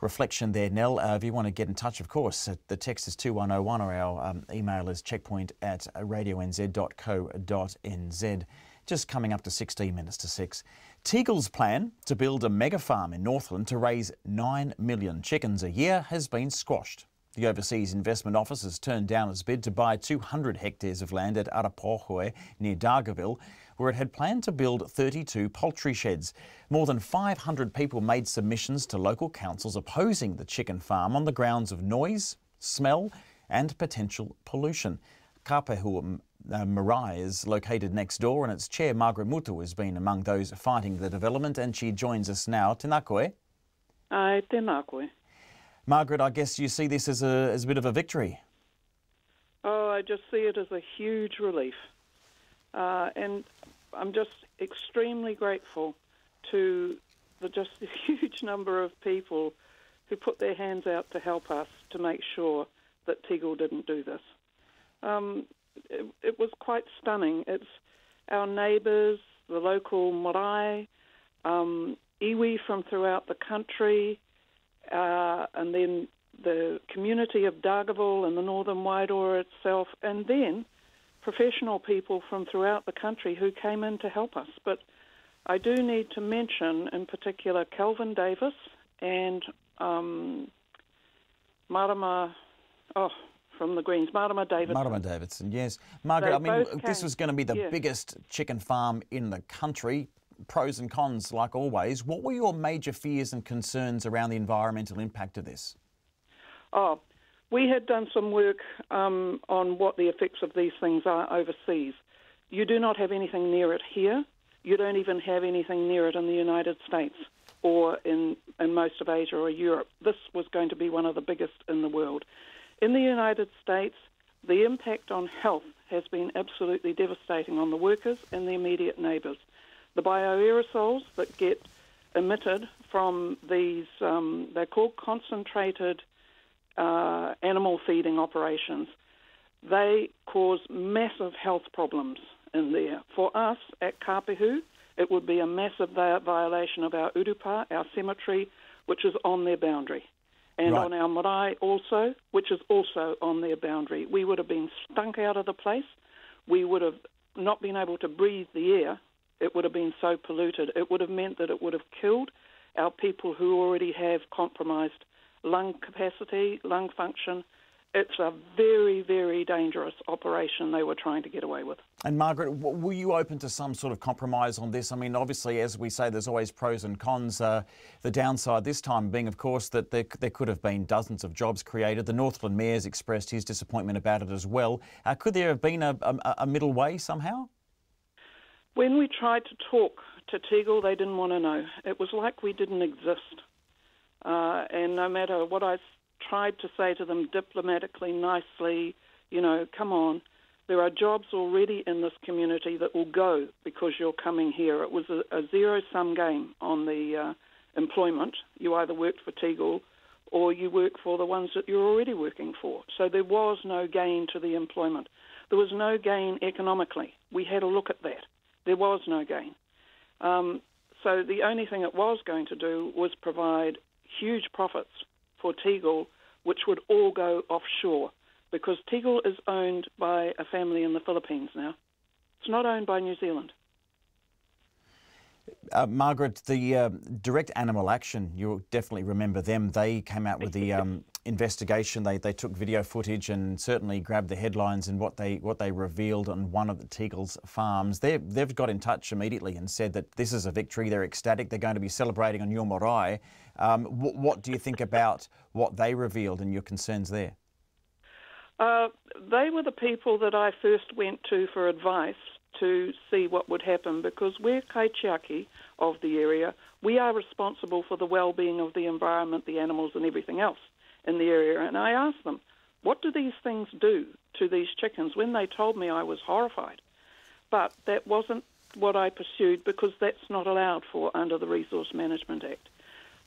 reflection there, Nell. If you want to get in touch, of course, the text is 2101 or our email is checkpoint@radionz.co.nz. Just coming up to 16 minutes to 6. Tegel's plan to build a mega farm in Northland to raise 9 million chickens a year has been squashed. The Overseas Investment Office has turned down its bid to buy 200 hectares of land at Arapohoi near Dargaville, where it had planned to build 32 poultry sheds. More than 500 people made submissions to local councils opposing the chicken farm on the grounds of noise, smell and potential pollution. Ka pehua marae is located next door, and its chair, Margaret Mutu, has been among those fighting the development, and she joins us now. Tēnā koe. Ai, tēnā koe. Margaret, I guess you see this as a bit of a victory. Oh, I just see it as a huge relief. And I'm just extremely grateful to the huge number of people who put their hands out to help us to make sure that Tegel didn't do this. It was quite stunning. It's our neighbours, the local marae, iwi from throughout the country, and then the community of Dargaville and the Northern Wairoa itself, and then professional people from throughout the country who came in to help us. But I do need to mention, in particular, Kelvin Davis and Marama, from the Greens, Marama Davidson. Marama Davidson, yes. Margaret, I mean, this was going to be the biggest chicken farm in the country. Pros and cons, like always. What were your major fears and concerns around the environmental impact of this? Oh, we had done some work on what the effects of these things are overseas. You do not have anything near it here. You don't even have anything near it in the United States or in most of Asia or Europe. This was going to be one of the biggest in the world. In the United States, the impact on health has been absolutely devastating on the workers and the immediate neighbours. The bioaerosols that get emitted from these, they're called concentrated animal feeding operations. They cause massive health problems in there. For us at Kapehu, it would be a massive violation of our urupa, our cemetery, which is on their boundary. And on our marae also, which is also on their boundary. We would have been stunk out of the place. We would have not been able to breathe the air. It would have been so polluted. It would have meant that it would have killed our people who already have compromised lung capacity, lung function. It's a very, very dangerous operation they were trying to get away with. And Margaret, were you open to some sort of compromise on this? I mean, obviously, as we say, there's always pros and cons. The downside this time being, of course, that there could have been dozens of jobs created. The Northland Mayor's expressed his disappointment about it as well. Could there have been a middle way somehow? When we tried to talk to Tegel, they didn't want to know. It was like we didn't exist. And no matter what I tried to say to them diplomatically, nicely, come on, there are jobs already in this community that will go because you're coming here. It was a zero-sum game on the employment. You either worked for Tegel or you work for the ones that you're already working for. So there was no gain to the employment. There was no gain economically. We had a look at that. There was no gain. So the only thing it was going to do was provide huge profits for Tegel, which would all go offshore, because Tegel is owned by a family in the Philippines now. It's not owned by New Zealand. Margaret, the Direct Animal Action, you'll definitely remember them. They came out with the investigation. They took video footage and certainly grabbed the headlines and what they revealed on one of the Tegel's farms. They've got in touch immediately and said that this is a victory. They're ecstatic. They're going to be celebrating on your marae. What do you think about what they revealed and your concerns there? They were the people that I first went to for advice to see what would happen, because we're kaitiaki of the area. We are responsible for the well-being of the environment, the animals and everything else in the area. And I asked them, what do these things do to these chickens? When they told me, I was horrified. But that wasn't what I pursued, because that's not allowed for under the Resource Management Act.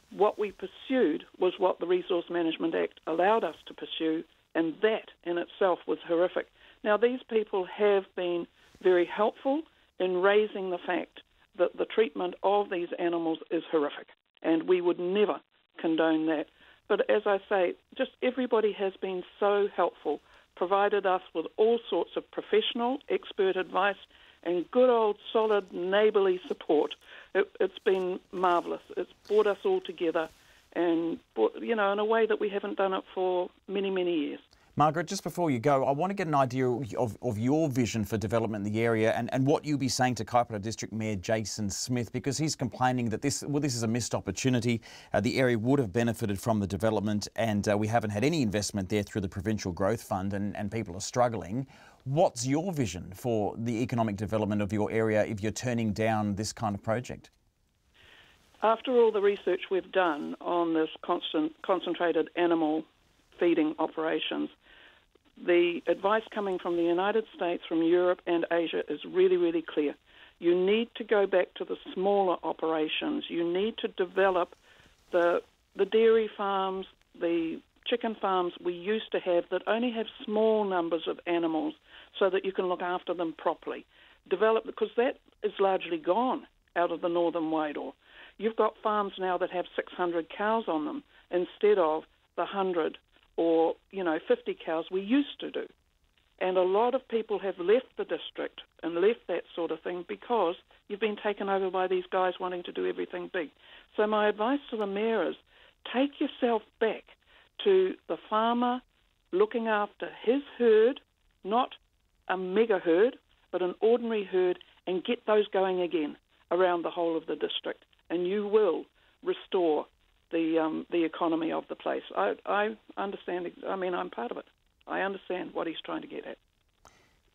What we pursued was what the Resource Management Act allowed us to pursue, and that in itself was horrific. Now, these people have been very helpful in raising the fact that the treatment of these animals is horrific, and we would never condone that. But as I say, just everybody has been so helpful, provided us with all sorts of professional, expert advice and good old, solid, neighbourly support. It's been marvellous. It's brought us all together, and in a way that we haven't done it for many, many years. Margaret, just before you go, I want to get an idea of your vision for development in the area and what you'll be saying to Kaipara District Mayor Jason Smith, because he's complaining that this is a missed opportunity. The area would have benefited from the development, and we haven't had any investment there through the Provincial Growth Fund, and people are struggling. What's your vision for the economic development of your area if you're turning down this kind of project? After all the research we've done on this concentrated animal feeding operations, the advice coming from the United States, from Europe and Asia is really, really clear. You need to go back to the smaller operations. You need to develop the dairy farms, the chicken farms we used to have that only have small numbers of animals so that you can look after them properly. Develop, because that is largely gone out of the northern Wairau. You've got farms now that have 600 cows on them instead of the 100 or 50 cows we used to do. And a lot of people have left the district and left that sort of thing because you've been taken over by these guys wanting to do everything big. So my advice to the mayor is take yourself back to the farmer looking after his herd, not a mega herd, but an ordinary herd, and get those going again around the whole of the district. And you will restore the economy of the place. I understand. I mean, I'm part of it. I understand what he's trying to get at.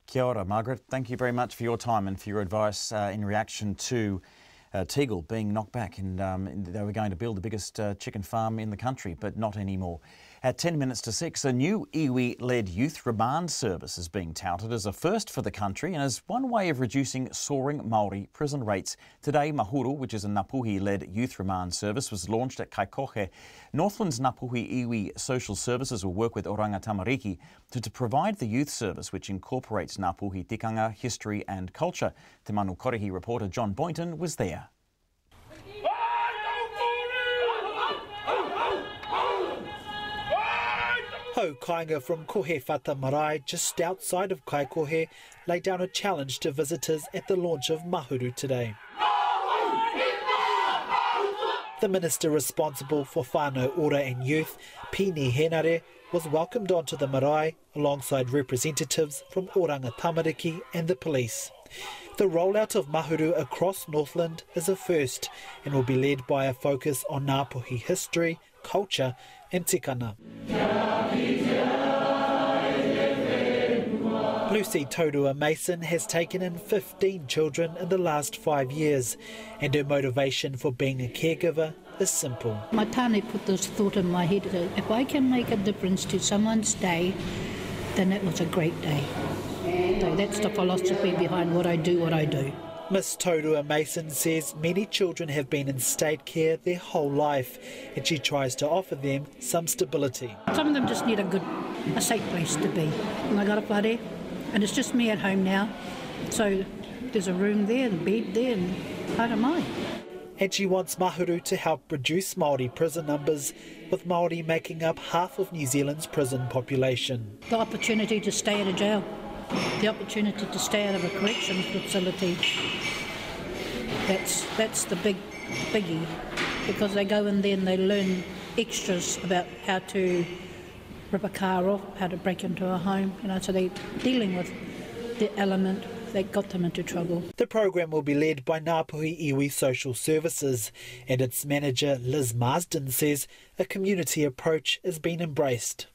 Kia ora, Margaret. Thank you very much for your time and for your advice in reaction to Tegel being knocked back. And they were going to build the biggest chicken farm in the country, but not anymore. At 10 minutes to 6, a new iwi-led youth remand service is being touted as a first for the country and as one way of reducing soaring Maori prison rates. Today, Mahuru, which is a Ngāpuhi-led youth remand service, was launched at Kaikohe. Northland's Ngāpuhi iwi Social Services will work with Oranga Tamariki to provide the youth service, which incorporates Ngāpuhi tikanga, history and culture. Te Manu Korihi reporter John Boynton was there. Ho Kainga from Kohe Whata Marae, just outside of Kaikohe, laid down a challenge to visitors at the launch of Mahuru today. The minister responsible for whānau ora and youth, Pini Henare, was welcomed onto the marae alongside representatives from Oranga Tamariki and the police. The rollout of Mahuru across Northland is a first and will be led by a focus on Ngāpuhi history, culture and tikana. Lucy Taurua Mason has taken in 15 children in the last 5 years, and her motivation for being a caregiver is simple. My tāne put this thought in my head that if I can make a difference to someone's day, then it was a great day. So that's the philosophy behind what I do. Miss Taurua Mason says many children have been in state care their whole life, and she tries to offer them some stability. Some of them just need a safe place to be. And I got a whare, and it's just me at home now. So there's a room there and a bed there, and how am I? And she wants Mahuru to help reduce Maori prison numbers, with Maori making up half of New Zealand's prison population. The opportunity to stay at a jail, the opportunity to stay out of a corrections facility, that's the biggie, because they go in there and they learn extras about how to rip a car off, how to break into a home, so they're dealing with the element that got them into trouble. The program will be led by Ngāpuhi Iwi Social Services, and its manager Liz Marsden says a community approach has been embraced.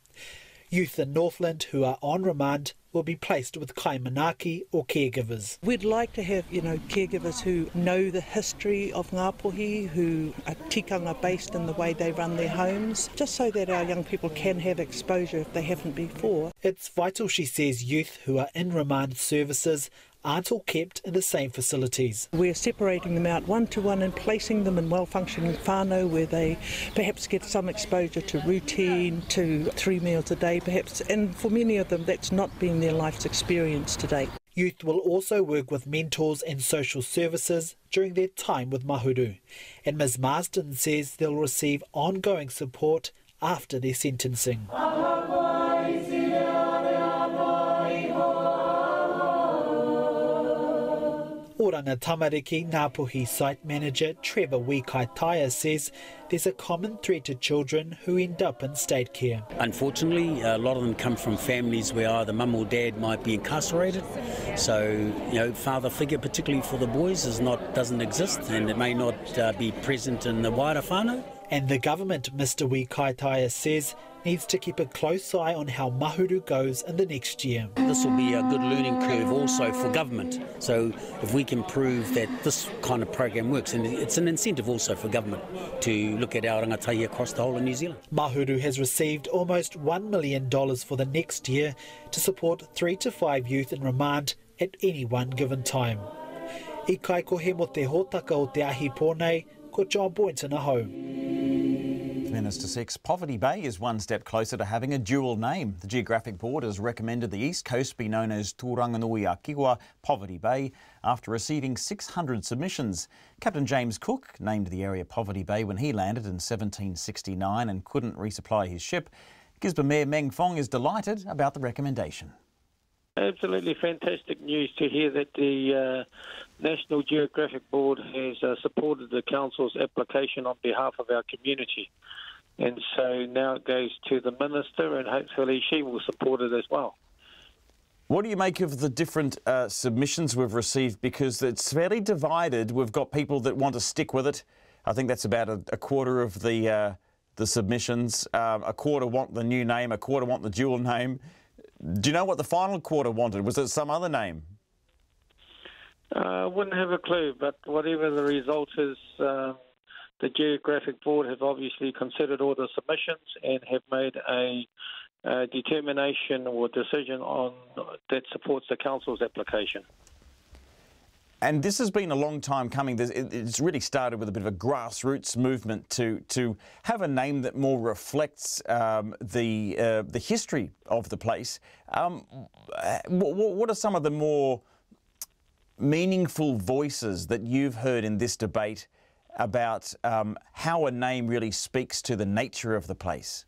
Youth in Northland who are on remand will be placed with kaimanaki or caregivers. We'd like to have, caregivers who know the history of Ngāpuhi, who are tikanga based in the way they run their homes, just so that our young people can have exposure if they haven't before. It's vital, she says, youth who are in remand services aren't all kept in the same facilities. We're separating them out one-to-one and placing them in well-functioning whānau where they perhaps get some exposure to routine, to 3 meals a day perhaps, and for many of them that's not been their life's experience to date. Youth will also work with mentors and social services during their time with Mahuru, and Ms Marsden says they'll receive ongoing support after their sentencing. Oranga Tamariki Ngāpuhi site manager Trevor Wikaitaia says there's a common thread to children who end up in state care. Unfortunately, a lot of them come from families where either mum or dad might be incarcerated. So, father figure, particularly for the boys, doesn't exist, and it may not be present in the wider whānau. And the government, Mr Wee Kaitaia says, needs to keep a close eye on how Mahuru goes in the next year. This will be a good learning curve also for government. So if we can prove that this kind of program works, and it's an incentive also for government to look at our rangatahi across the whole of New Zealand. Mahuru has received almost $1 million for the next year to support 3 to 5 youth in remand at any one given time. I kai ko he mo te hōtaka o te ahi pōnei, ko John Boynton aho. Minister 6, Poverty Bay is one step closer to having a dual name. The Geographic Board has recommended the East Coast be known as Tūranganui-a-Kiwa Poverty Bay after receiving 600 submissions. Captain James Cook named the area Poverty Bay when he landed in 1769 and couldn't resupply his ship. Gisborne Mayor Meng Fong is delighted about the recommendation. Absolutely fantastic news to hear that the National Geographic Board has supported the Council's application on behalf of our community. And so now it goes to the Minister and hopefully she will support it as well. What do you make of the different submissions we've received? Because it's fairly divided. We've got people that want to stick with it. I think that's about a quarter of the submissions. A quarter want the new name, a quarter want the dual name. Do you know what the final quarter wanted? Was it some other name? Wouldn't have a clue, but whatever the result is, the Geographic Board have obviously considered all the submissions and have made a determination or decision on that supports the Council's application. And this has been a long time coming. It's really started with a bit of a grassroots movement to have a name that more reflects the history of the place. What are some of the more meaningful voices that you've heard in this debate about how a name really speaks to the nature of the place?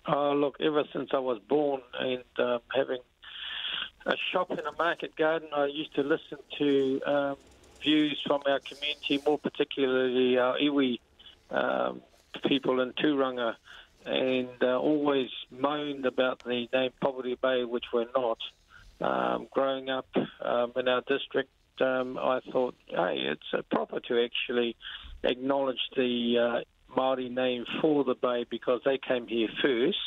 Look, ever since I was born and having a shop in a market garden, I used to listen to views from our community, more particularly our iwi people in Tūranga, and always moaned about the name Poverty Bay, which we're not. Growing up in our district, I thought, hey, it's proper to actually acknowledge the Maori name for the bay because they came here first.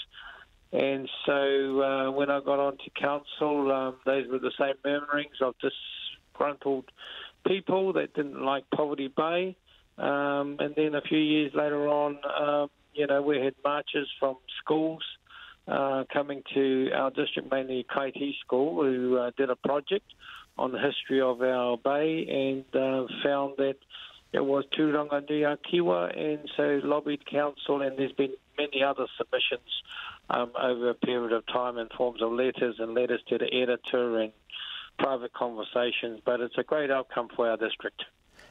And so when I got onto council, those were the same murmurings of disgruntled people that didn't like Poverty Bay. And then a few years later on, we had marches from schools coming to our district, mainly Kaiti School, who did a project on the history of our bay and found that it was Tūranganui-a-Kiwa, and so lobbied council, and there's been many other submissions over a period of time in forms of letters and letters to the editor and private conversations, but it's a great outcome for our district.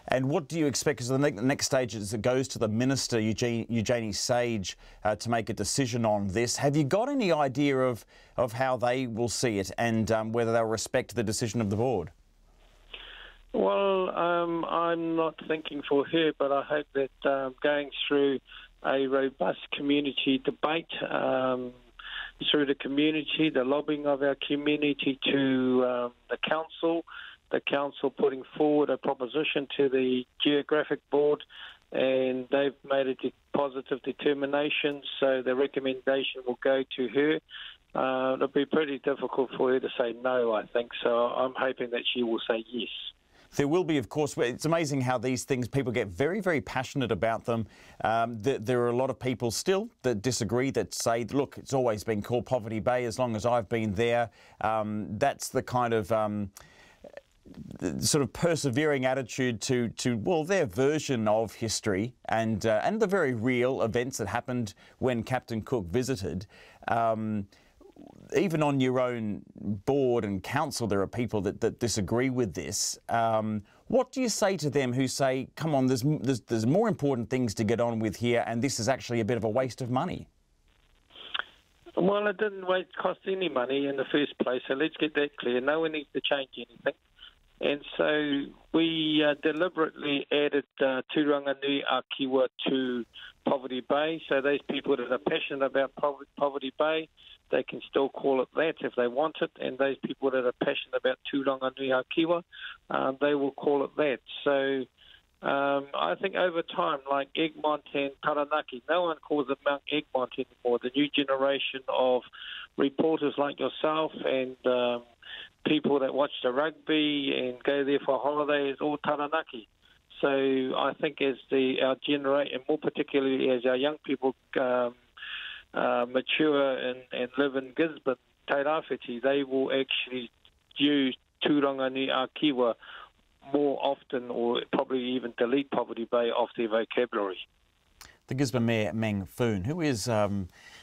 And what do you expect? Because the next stage is it goes to the Minister, Eugenie Sage, to make a decision on this. Have you got any idea of how they will see it and whether they'll respect the decision of the board? Well, I'm not thinking for her, but I hope that going through a robust community debate through the community, the lobbying of our community to the council putting forward a proposition to the Geographic Board, and they've made a positive determination, so the recommendation will go to her. It'll be pretty difficult for her to say no, I think, so I'm hoping that she will say yes. There will be, of course. It's amazing how these things, people get very, very passionate about them. There are a lot of people still that disagree, that say, look, it's always been called Poverty Bay as long as I've been there. That's the kind of sort of persevering attitude to well, their version of history and the very real events that happened when Captain Cook visited. Even on your own board and council, there are people that disagree with this. What do you say to them who say, come on, there's more important things to get on with here, and this is actually a bit of a waste of money? Well, it didn't cost any money in the first place, so let's get that clear. No one needs to change anything. And so we deliberately added Tūranganui-a-Kiwa to Poverty Bay, so those people that are passionate about Poverty Bay, they can still call it that if they want it, and those people that are passionate about Tūranganui-a-Kiwa, they will call it that. So I think over time, like Egmont and Taranaki, no one calls it Mount Egmont anymore. The new generation of reporters like yourself and people that watch the rugby and go there for holidays, all Taranaki. So I think as our generation, and more particularly as our young people mature and live in Gisborne, Tairāwhiti, they will actually use Tūranga ni a Kiwa more often, or probably even delete Poverty Bay off their vocabulary. The Gisborne Mayor, Meng Foon, who is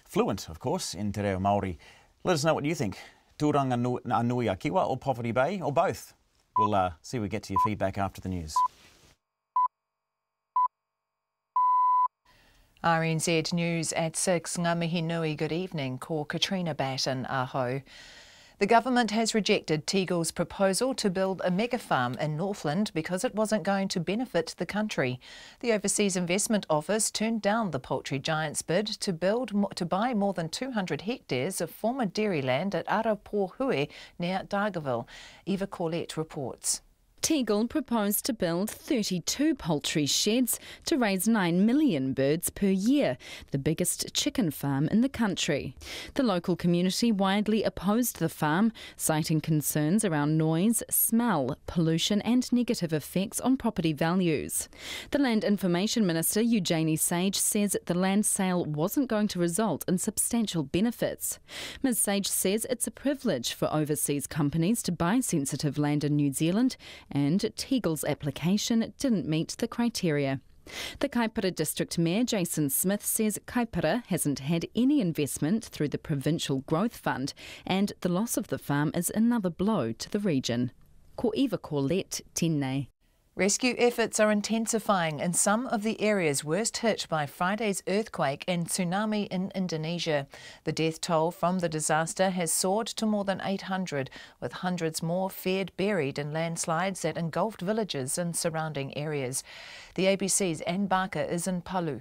fluent, of course, in Te Reo Māori. Let us know what you think. Tūranga nui a Kiwa or Poverty Bay, or both? We'll see if we get to your feedback after the news. RNZ News at 6. Ngā mihi nui, good evening. Ko Katrina Batten, aho. The government has rejected Tegel's proposal to build a mega farm in Northland because it wasn't going to benefit the country. The Overseas Investment Office turned down the poultry giant's bid to buy more than 200 hectares of former dairy land at Arapohue near Dargaville. Eva Corlett reports. Tegel proposed to build 32 poultry sheds to raise 9 million birds per year, the biggest chicken farm in the country. The local community widely opposed the farm, citing concerns around noise, smell, pollution and negative effects on property values. The Land Information Minister, Eugenie Sage, says the land sale wasn't going to result in substantial benefits. Ms Sage says it's a privilege for overseas companies to buy sensitive land in New Zealand, and Tegel's application didn't meet the criteria. The Kaipara District Mayor Jason Smith says Kaipara hasn't had any investment through the Provincial Growth Fund, and the loss of the farm is another blow to the region. Ko Eva Corlett, tēnei. Rescue efforts are intensifying in some of the areas worst hit by Friday's earthquake and tsunami in Indonesia. The death toll from the disaster has soared to more than 800, with hundreds more feared buried in landslides that engulfed villages and surrounding areas. The ABC's Anne Barker is in Palu.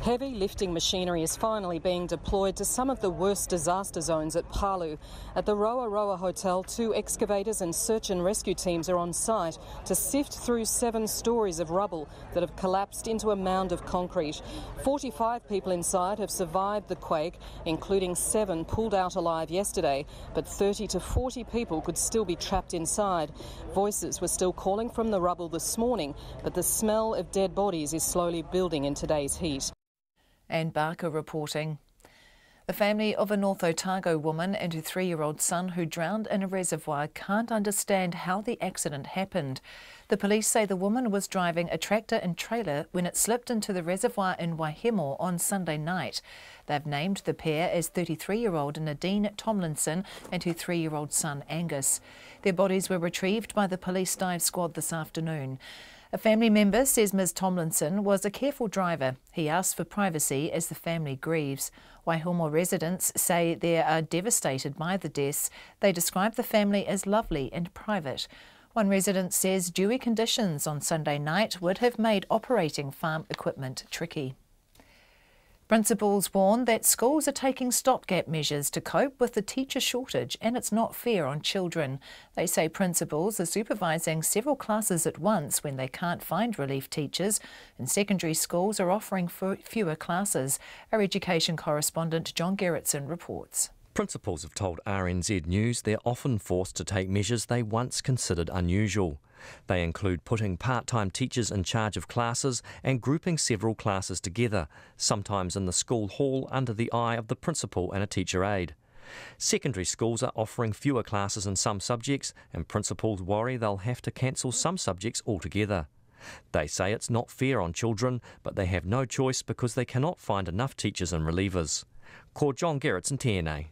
Heavy lifting machinery is finally being deployed to some of the worst disaster zones at Palu. At the Roa Roa Hotel, 2 excavators and search and rescue teams are on site to sift through 7 stories of rubble that have collapsed into a mound of concrete. 45 people inside have survived the quake, including 7 pulled out alive yesterday, but 30 to 40 people could still be trapped inside. Voices were still calling from the rubble this morning, but the smell of dead bodies is slowly building in today's heat. And Barker reporting. The family of a North Otago woman and her 3-year-old son who drowned in a reservoir can't understand how the accident happened. The police say the woman was driving a tractor and trailer when it slipped into the reservoir in Waihemo on Sunday night. They've named the pair as 33-year-old Nadine Tomlinson and her 3-year-old son Angus. Their bodies were retrieved by the police dive squad this afternoon. A family member says Ms Tomlinson was a careful driver. He asked for privacy as the family grieves. Waihemo residents say they are devastated by the deaths. They describe the family as lovely and private. One resident says dewy conditions on Sunday night would have made operating farm equipment tricky. Principals warn that schools are taking stopgap measures to cope with the teacher shortage, and it's not fair on children. They say principals are supervising several classes at once when they can't find relief teachers, and secondary schools are offering fewer classes. Our education correspondent John Gerritsen reports. Principals have told RNZ News they're often forced to take measures they once considered unusual. They include putting part-time teachers in charge of classes and grouping several classes together, sometimes in the school hall under the eye of the principal and a teacher aide. Secondary schools are offering fewer classes in some subjects, and principals worry they'll have to cancel some subjects altogether. They say it's not fair on children, but they have no choice because they cannot find enough teachers and relievers. Ko John Gerritsen, tēnei.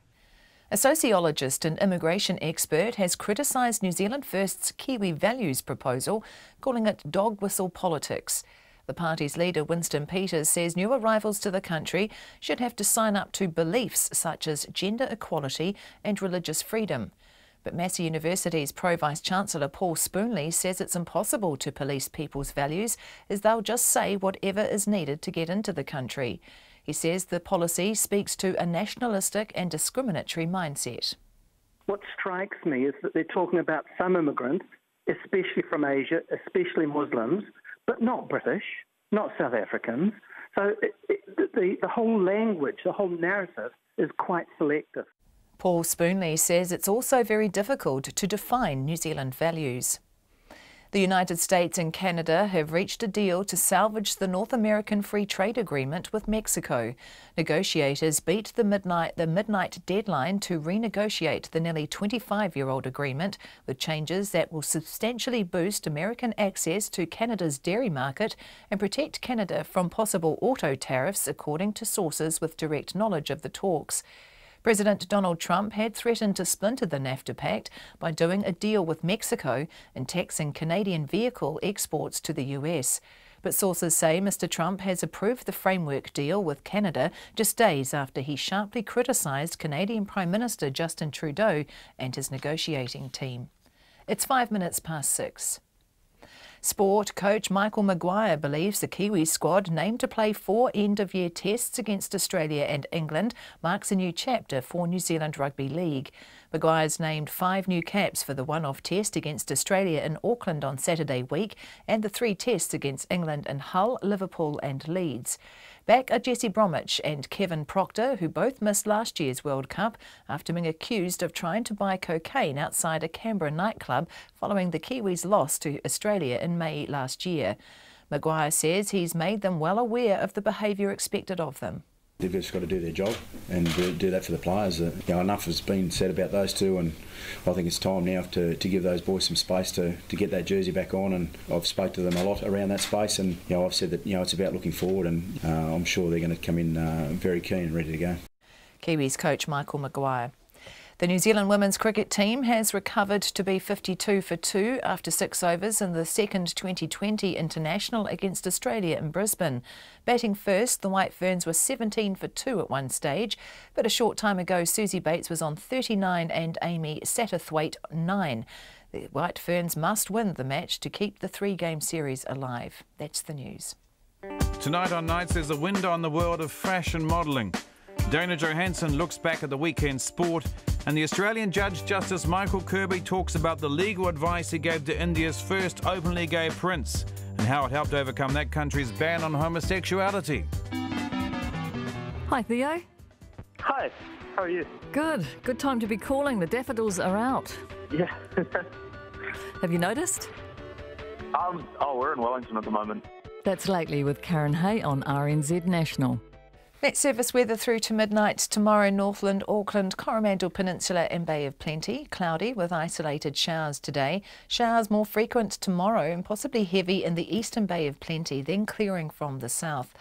A sociologist and immigration expert has criticised New Zealand First's Kiwi values proposal, calling it dog whistle politics. The party's leader, Winston Peters, says new arrivals to the country should have to sign up to beliefs such as gender equality and religious freedom. But Massey University's Pro-Vice-Chancellor Paul Spoonley says it's impossible to police people's values, as they'll just say whatever is needed to get into the country. He says the policy speaks to a nationalistic and discriminatory mindset. What strikes me is that they're talking about some immigrants, especially from Asia, especially Muslims, but not British, not South Africans. So the whole language, the whole narrative is quite selective. Paul Spoonley says it's also very difficult to define New Zealand values. The United States and Canada have reached a deal to salvage the North American Free Trade Agreement with Mexico. Negotiators beat the midnight deadline to renegotiate the nearly 25-year-old agreement, with changes that will substantially boost American access to Canada's dairy market and protect Canada from possible auto tariffs, according to sources with direct knowledge of the talks. President Donald Trump had threatened to splinter the NAFTA pact by doing a deal with Mexico and taxing Canadian vehicle exports to the US. But sources say Mr. Trump has approved the framework deal with Canada just days after he sharply criticised Canadian Prime Minister Justin Trudeau and his negotiating team. It's 6:05. Sport coach Michael Maguire believes the Kiwi squad, named to play 4 end-of-year tests against Australia and England, marks a new chapter for New Zealand Rugby League. Maguire's named 5 new caps for the one-off test against Australia in Auckland on Saturday week and the 3 tests against England in Hull, Liverpool and Leeds. Back are Jesse Bromwich and Kevin Proctor, who both missed last year's World Cup after being accused of trying to buy cocaine outside a Canberra nightclub following the Kiwis' loss to Australia in May last year. Maguire says he's made them well aware of the behaviour expected of them. They've just got to do their job and do that for the players. Enough has been said about those two, and I think it's time now to give those boys some space to get that jersey back on. And I've spoke to them a lot around that space, and I've said that it's about looking forward, and I'm sure they're going to come in very keen and ready to go. Kiwis coach Michael Maguire. The New Zealand women's cricket team has recovered to be 52 for 2 after 6 overs in the second 2020 international against Australia in Brisbane. Batting first, the White Ferns were 17 for 2 at one stage, but a short time ago Susie Bates was on 39 and Amy Satterthwaite 9. The White Ferns must win the match to keep the 3-game series alive. That's the news. Tonight on Nights, there's a window on the world of fashion modelling. Dana Johansson looks back at the weekend sport, and the Australian Judge Justice Michael Kirby talks about the legal advice he gave to India's first openly gay prince and how it helped overcome that country's ban on homosexuality. Hi, Theo. Hi, how are you? Good. Good time to be calling. The daffodils are out. Yeah. Have you noticed? We're in Wellington at the moment. That's lately with Karen Hay on RNZ National. Met service weather through to midnight tomorrow: Northland, Auckland, Coromandel Peninsula and Bay of Plenty. Cloudy with isolated showers today. Showers more frequent tomorrow and possibly heavy in the eastern Bay of Plenty, then clearing from the south.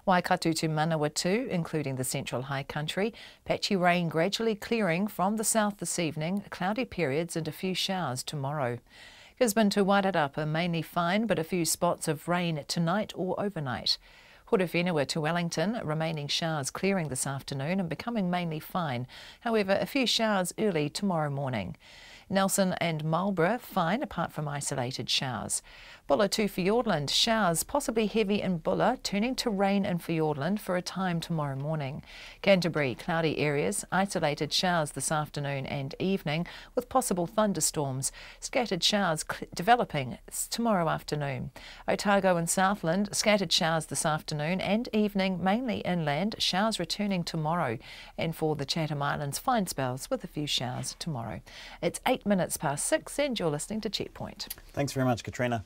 Waikato to Manawatu, including the central high country. Patchy rain gradually clearing from the south this evening. Cloudy periods and a few showers tomorrow. Gisborne to Wairarapa mainly fine, but a few spots of rain tonight or overnight. Horowhenua to Wellington, remaining showers clearing this afternoon and becoming mainly fine. However, a few showers early tomorrow morning. Nelson and Marlborough fine apart from isolated showers. Bulla to Fiordland, showers possibly heavy in Bulla, turning to rain in Fiordland for a time tomorrow morning. Canterbury, cloudy areas, isolated showers this afternoon and evening with possible thunderstorms. Scattered showers developing tomorrow afternoon. Otago and Southland, scattered showers this afternoon and evening, mainly inland, showers returning tomorrow. And for the Chatham Islands, fine spells with a few showers tomorrow. It's 6:08 and you're listening to Checkpoint. Thanks very much, Katrina.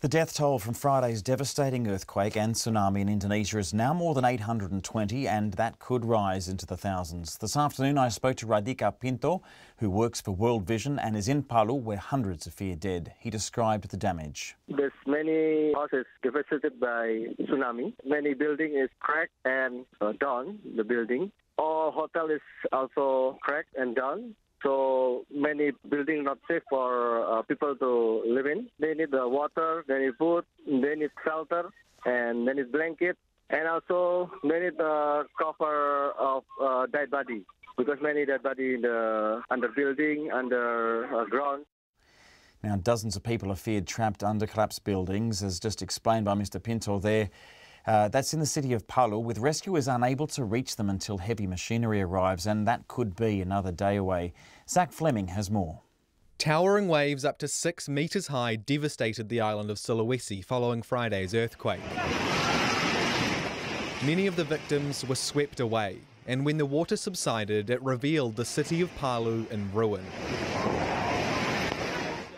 The death toll from Friday's devastating earthquake and tsunami in Indonesia is now more than 820, and that could rise into the thousands. This afternoon I spoke to Radhika Pinto, who works for World Vision and is in Palu, where hundreds are feared dead. He described the damage. There's many houses devastated by tsunami. Many building is cracked and down, the building. All hotel is also cracked and down. So many buildings not safe for people to live in. They need water, they need food, they need shelter, and they need blanket, and also they need the cover of dead body, because many dead body in the under building, under ground. Now, dozens of people are feared trapped under collapsed buildings, as just explained by Mr. Pinto there. That's in the city of Palu, with rescuers unable to reach them until heavy machinery arrives, and that could be another day away. Zach Fleming has more. Towering waves up to 6 metres high devastated the island of Sulawesi following Friday's earthquake. Many of the victims were swept away, and when the water subsided, it revealed the city of Palu in ruin.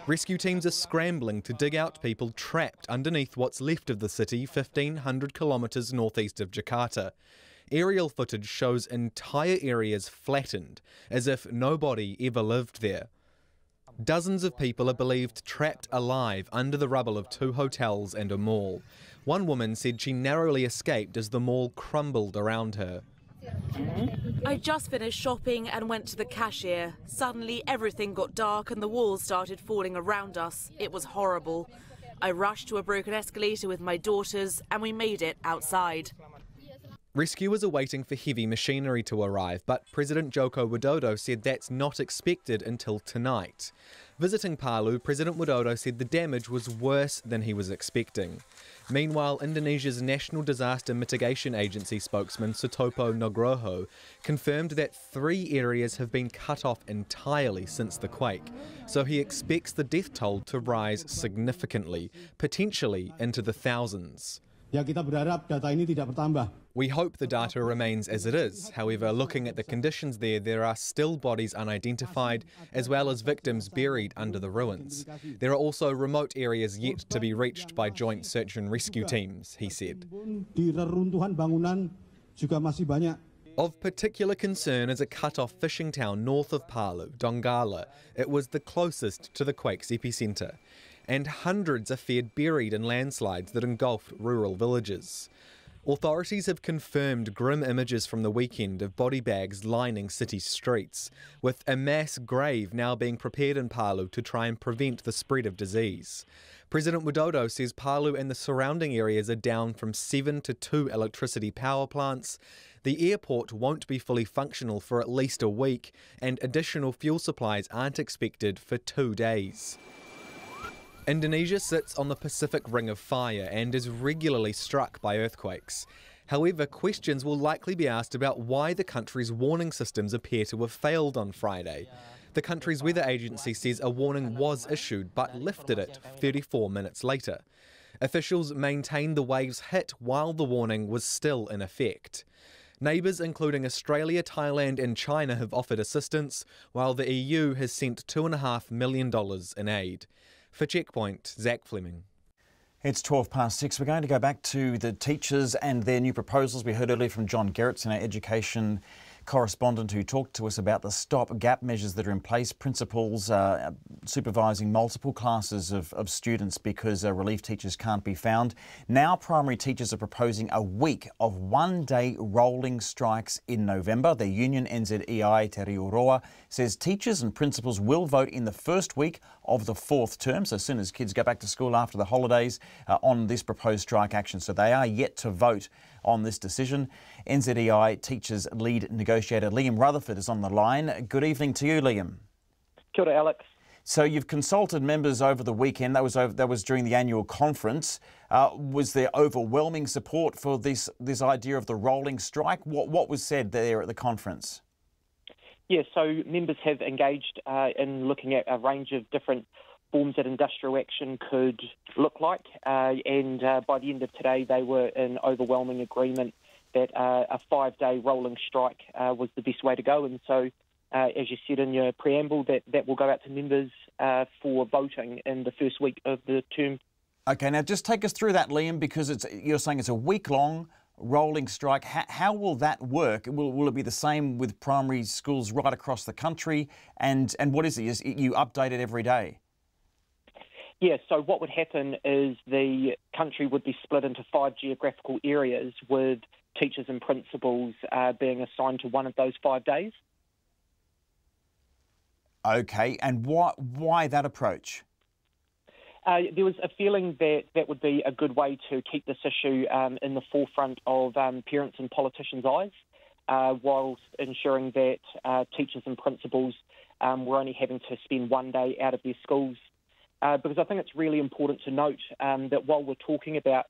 Rescue teams are scrambling to dig out people trapped underneath what's left of the city 1,500 kilometres northeast of Jakarta. Aerial footage shows entire areas flattened, as if nobody ever lived there. Dozens of people are believed trapped alive under the rubble of 2 hotels and a mall. One woman said she narrowly escaped as the mall crumbled around her. I just finished shopping and went to the cashier. Suddenly everything got dark and the walls started falling around us. It was horrible. I rushed to a broken escalator with my daughters and we made it outside. Rescuers are waiting for heavy machinery to arrive, but President Joko Widodo said that's not expected until tonight. Visiting Palu, President Widodo said the damage was worse than he was expecting. Meanwhile, Indonesia's National Disaster Mitigation Agency spokesman Sutopo Nugroho confirmed that 3 areas have been cut off entirely since the quake, so he expects the death toll to rise significantly, potentially into the thousands. We hope the data remains as it is. However, looking at the conditions there are still bodies unidentified, as well as victims buried under the ruins. There are also remote areas yet to be reached by joint search and rescue teams, he said. Of particular concern is a cut-off fishing town north of Palu, Donggala. It was the closest to the quake's epicentre, and hundreds are feared buried in landslides that engulfed rural villages. Authorities have confirmed grim images from the weekend of body bags lining city streets, with a mass grave now being prepared in Palu to try and prevent the spread of disease. President Widodo says Palu and the surrounding areas are down from 7 to 2 electricity power plants. The airport won't be fully functional for at least a week, and additional fuel supplies aren't expected for 2 days. Indonesia sits on the Pacific Ring of Fire and is regularly struck by earthquakes. However, questions will likely be asked about why the country's warning systems appear to have failed on Friday. The country's weather agency says a warning was issued but lifted it 34 minutes later. Officials maintained the waves hit while the warning was still in effect. Neighbours including Australia, Thailand and China have offered assistance, while the EU has sent $2.5 million in aid. For Checkpoint, Zach Fleming. It's 6:12. We're going to go back to the teachers and their new proposals. We heard earlier from John Gerritsen, our education correspondent, who talked to us about the stop-gap measures that are in place, principals supervising multiple classes of students because relief teachers can't be found. Now primary teachers are proposing a week of one-day rolling strikes in November. The union NZEI Te Reo says teachers and principals will vote in the first week of the 4th term, so as soon as kids go back to school after the holidays, on this proposed strike action. So they are yet to vote on this decision. NZEI Teachers lead negotiator Liam Rutherford is on the line. Good evening to you, Liam. Kia ora, Alex. So you've consulted members over the weekend. That was during the annual conference. Was there overwhelming support for this idea of the rolling strike? What was said there at the conference? Yeah, so members have engaged in looking at a range of different forms that industrial action could look like, and by the end of today they were in overwhelming agreement that a 5-day rolling strike was the best way to go, and so as you said in your preamble, that will go out to members for voting in the first week of the term. Okay, now just take us through that, Liam, because you're saying it's a week-long rolling strike. How will that work? Will it be the same with primary schools right across the country? And what is it? You update it every day? Yeah, so what would happen is the country would be split into 5 geographical areas with teachers and principals being assigned to one of those 5 days. Okay, and why that approach? There was a feeling that would be a good way to keep this issue in the forefront of parents and politicians' eyes, whilst ensuring that teachers and principals were only having to spend 1 day out of their schools. Because I think it's really important to note that while we're talking about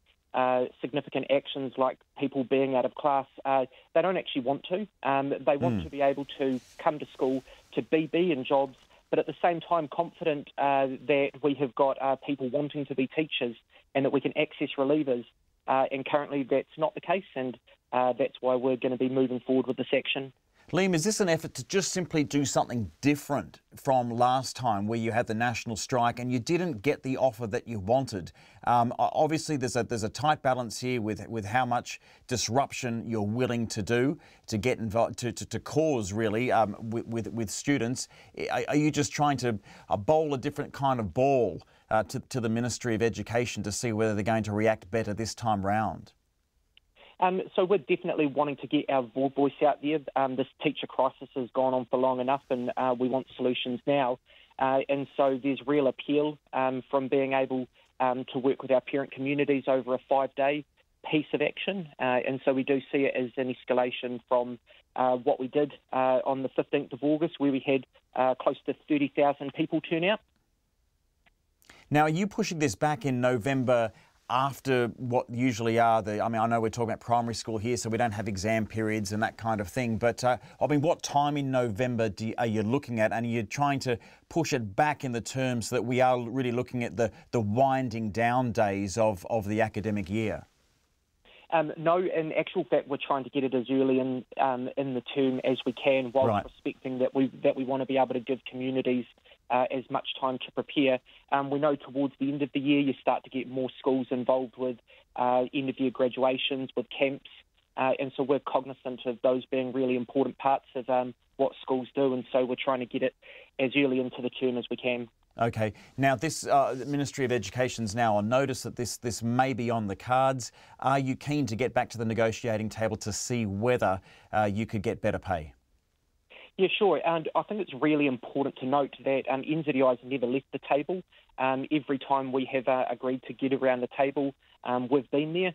significant actions like people being out of class, they don't actually want to. They want to be able to come to school, to be in jobs, but at the same time confident that we have got people wanting to be teachers and that we can access relievers. And currently that's not the case, and that's why we're going to be moving forward with this action. Liam, is this an effort to just simply do something different from last time where you had the national strike and you didn't get the offer that you wanted? Obviously, there's a tight balance here with how much disruption you're willing to do to get involved, to cause really with students. Are you just trying to bowl a different kind of ball to the Ministry of Education to see whether they're going to react better this time round? So we're definitely wanting to get our voice out there. This teacher crisis has gone on for long enough, and we want solutions now. And so there's real appeal from being able to work with our parent communities over a 5-day piece of action. And so we do see it as an escalation from what we did on the 15th of August, where we had close to 30,000 people turn out. Now, are you pushing this back in November after what usually are I know we're talking about primary school here, so we don't have exam periods and that kind of thing, but what time in November are you looking at, and are you trying to push it back in the terms that we are really looking at the winding down days of the academic year? No, in actual fact, we're trying to get it as early in the term as we can, while respecting that we want to be able to give communities as much time to prepare. We know towards the end of the year you start to get more schools involved with end-of-year graduations, with camps, and so we're cognizant of those being really important parts of what schools do, and so we're trying to get it as early into the term as we can. Okay. Now, this Ministry of Education's now on notice that this may be on the cards. Are you keen to get back to the negotiating table to see whether you could get better pay? Yeah, sure. And I think it's really important to note that NZEI has never left the table. Every time we have agreed to get around the table, we've been there,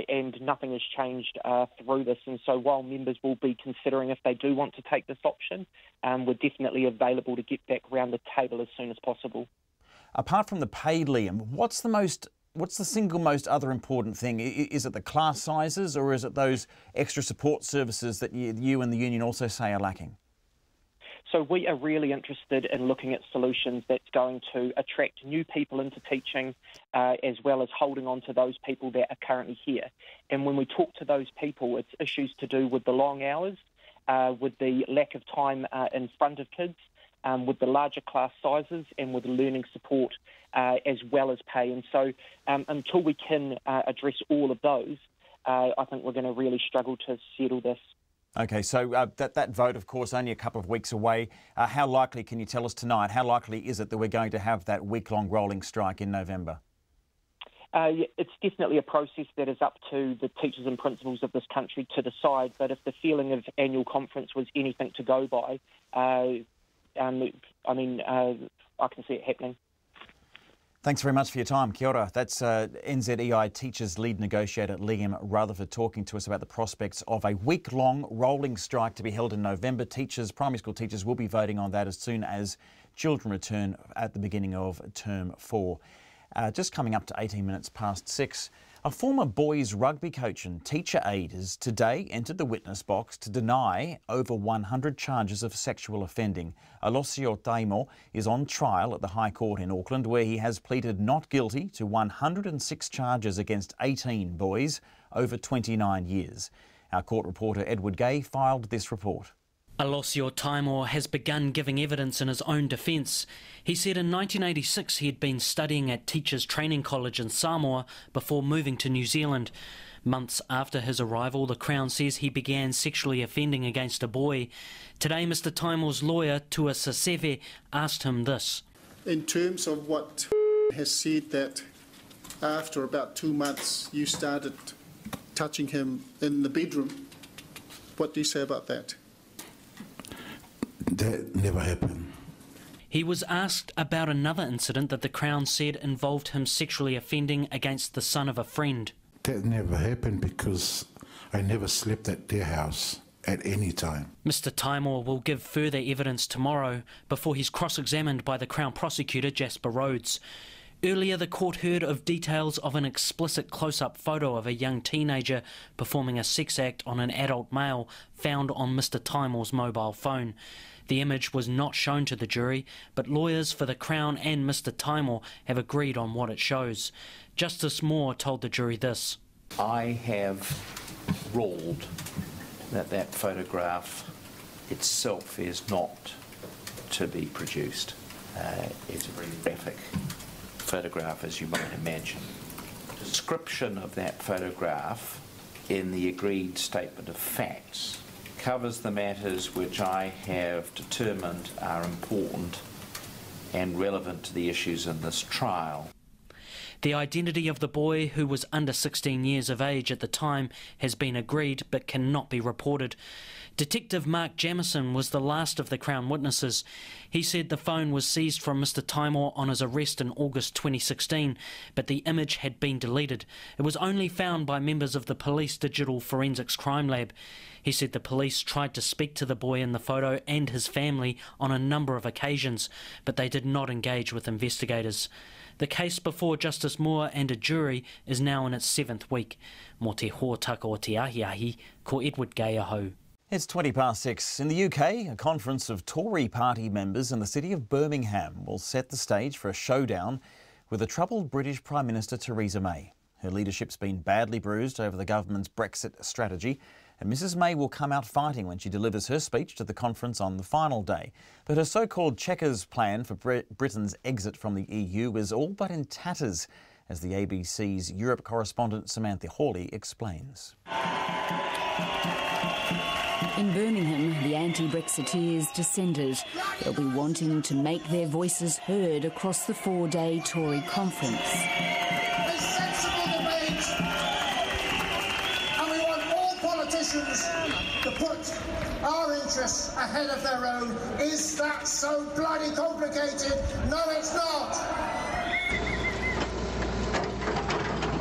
and nothing has changed through this. And so while members will be considering if they do want to take this option, we're definitely available to get back around the table as soon as possible. Apart from the pay, Liam, what's the single most other important thing? Is it the class sizes, or is it those extra support services that you and the union also say are lacking? So we are really interested in looking at solutions that's going to attract new people into teaching, as well as holding on to those people that are currently here. And when we talk to those people, it's issues to do with the long hours, with the lack of time in front of kids, with the larger class sizes, and with the learning support, as well as pay. And so until we can address all of those, I think we're going to really struggle to settle this. Okay, so that vote, of course, only a couple of weeks away. How likely, can you tell us tonight, how likely is it that we're going to have that week-long rolling strike in November? It's definitely a process that is up to the teachers and principals of this country to decide, but if the feeling of annual conference was anything to go by, I can see it happening. Thanks very much for your time. Kia ora. That's NZEI Teachers Lead Negotiator Liam Rutherford talking to us about the prospects of a week-long rolling strike to be held in November. Primary school teachers will be voting on that as soon as children return at the beginning of term 4. Just coming up to 18 minutes past 6. A former boys rugby coach and teacher aide has today entered the witness box to deny over 100 charges of sexual offending. Alosio Taimo is on trial at the High Court in Auckland, where he has pleaded not guilty to 106 charges against 18 boys over 29 years. Our court reporter Edward Gay filed this report. Alosio Taimo has begun giving evidence in his own defence. He said in 1986 he had been studying at Teachers Training College in Samoa before moving to New Zealand. Months after his arrival, the Crown says he began sexually offending against a boy. Today, Mr Taimo's lawyer, Tua Saseve, asked him this. In terms of what has said that after about 2 months you started touching him in the bedroom, what do you say about that? That never happened. He was asked about another incident that the Crown said involved him sexually offending against the son of a friend. That never happened because I never slept at their house at any time. Mr Taimo will give further evidence tomorrow before he's cross-examined by the Crown prosecutor Jasper Rhodes. Earlier, the court heard of details of an explicit close-up photo of a young teenager performing a sex act on an adult male found on Mr Timor's mobile phone. The image was not shown to the jury, but lawyers for the Crown and Mr Timor have agreed on what it shows. Justice Moore told the jury this. I have ruled that that photograph itself is not to be produced. It's a very graphic photograph, as you might imagine. The description of that photograph in the agreed statement of facts covers the matters which I have determined are important and relevant to the issues in this trial. The identity of the boy, who was under 16 years of age at the time, has been agreed but cannot be reported. Detective Mark Jamieson was the last of the Crown witnesses. He said the phone was seized from Mr Timor on his arrest in August 2016, but the image had been deleted. It was only found by members of the Police Digital Forensics Crime Lab. He said the police tried to speak to the boy in the photo and his family on a number of occasions, but they did not engage with investigators. The case before Justice Moore and a jury is now in its 7th week. Mō te hōtaka o te ahiahi, ko Edward Gay ahau. It's 6:20. In the UK, a conference of Tory party members in the city of Birmingham will set the stage for a showdown with the troubled British Prime Minister Theresa May. Her leadership's been badly bruised over the government's Brexit strategy, and Mrs May will come out fighting when she delivers her speech to the conference on the final day. But her so-called checkers plan for Britain's exit from the EU is all but in tatters, as the ABC's Europe correspondent Samantha Hawley explains. In Birmingham, the anti-Brexiteers descended. They'll be wanting to make their voices heard across the 4-day Tory conference. It's sensible debate, and we want all politicians to put our interests ahead of their own. Is that so bloody complicated? No, it's not.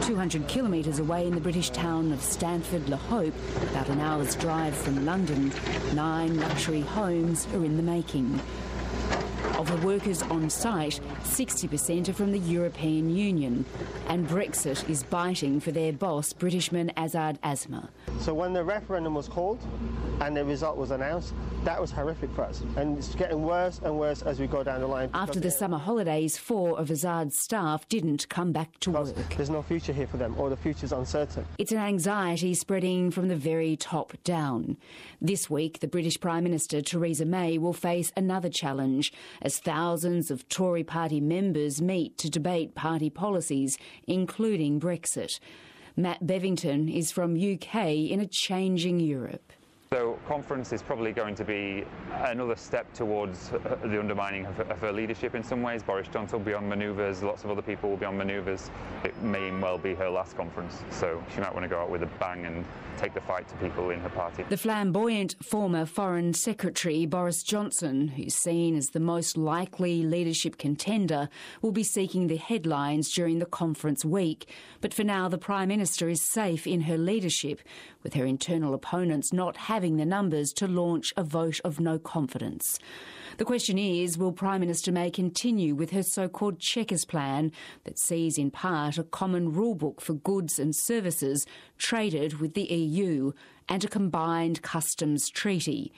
200 kilometres away in the British town of Stanford-le-Hope, about an hour's drive from London, 9 luxury homes are in the making. Of the workers on site, 60% are from the European Union, and Brexit is biting for their boss, Britishman Azad Asma. So when the referendum was called and the result was announced, that was horrific for us. And it's getting worse and worse as we go down the line. After the summer holidays, 4 of Azad's staff didn't come back to work. There's no future here for them, or the future's uncertain. It's an anxiety spreading from the very top down. This week, the British Prime Minister, Theresa May, will face another challenge as thousands of Tory party members meet to debate party policies, including Brexit. Matt Bevington is from UK in a changing Europe. So conference is probably going to be another step towards the undermining of her leadership in some ways. Boris Johnson will be on manoeuvres, lots of other people will be on manoeuvres. It may well be her last conference, so she might want to go out with a bang and take the fight to people in her party. The flamboyant former Foreign Secretary Boris Johnson, who's seen as the most likely leadership contender, will be seeking the headlines during the conference week. But for now, the Prime Minister is safe in her leadership, with her internal opponents not having the numbers to launch a vote of no confidence. The question is, will Prime Minister May continue with her so-called checkers plan that sees in part a common rulebook for goods and services traded with the EU and a combined customs treaty?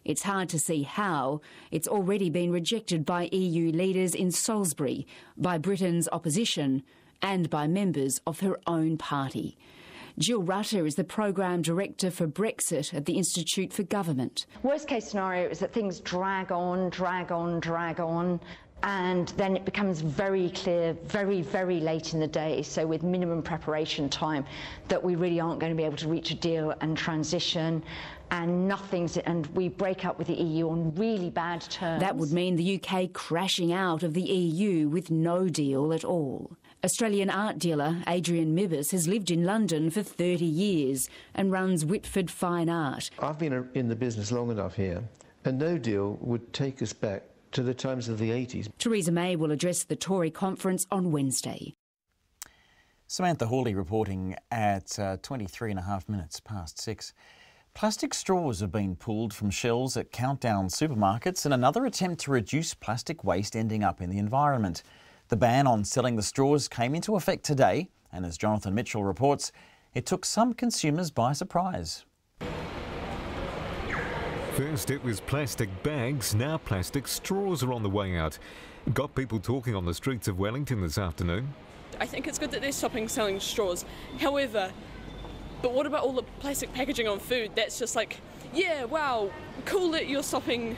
It's hard to see how. It's already been rejected by EU leaders in Salisbury, by Britain's opposition and by members of her own party. Jill Rutter is the Programme Director for Brexit at the Institute for Government. Worst case scenario is that things drag on, and then it becomes very clear very, very late in the day, so with minimum preparation time, that we really aren't going to be able to reach a deal and transition, and we break up with the EU on really bad terms. That would mean the UK crashing out of the EU with no deal at all. Australian art dealer Adrian Mibbis has lived in London for 30 years and runs Whitford Fine Art. I've been in the business long enough here, and no deal would take us back to the times of the 80s. Theresa May will address the Tory conference on Wednesday. Samantha Hawley reporting at 6:23. Plastic straws have been pulled from shelves at Countdown supermarkets in another attempt to reduce plastic waste ending up in the environment. The ban on selling the straws came into effect today, and as Jonathan Mitchell reports, it took some consumers by surprise. First it was plastic bags, now plastic straws are on the way out. Got people talking on the streets of Wellington this afternoon. I think it's good that they're stopping selling straws. However, but what about all the plastic packaging on food? That's just like, yeah, wow, cool that you're stopping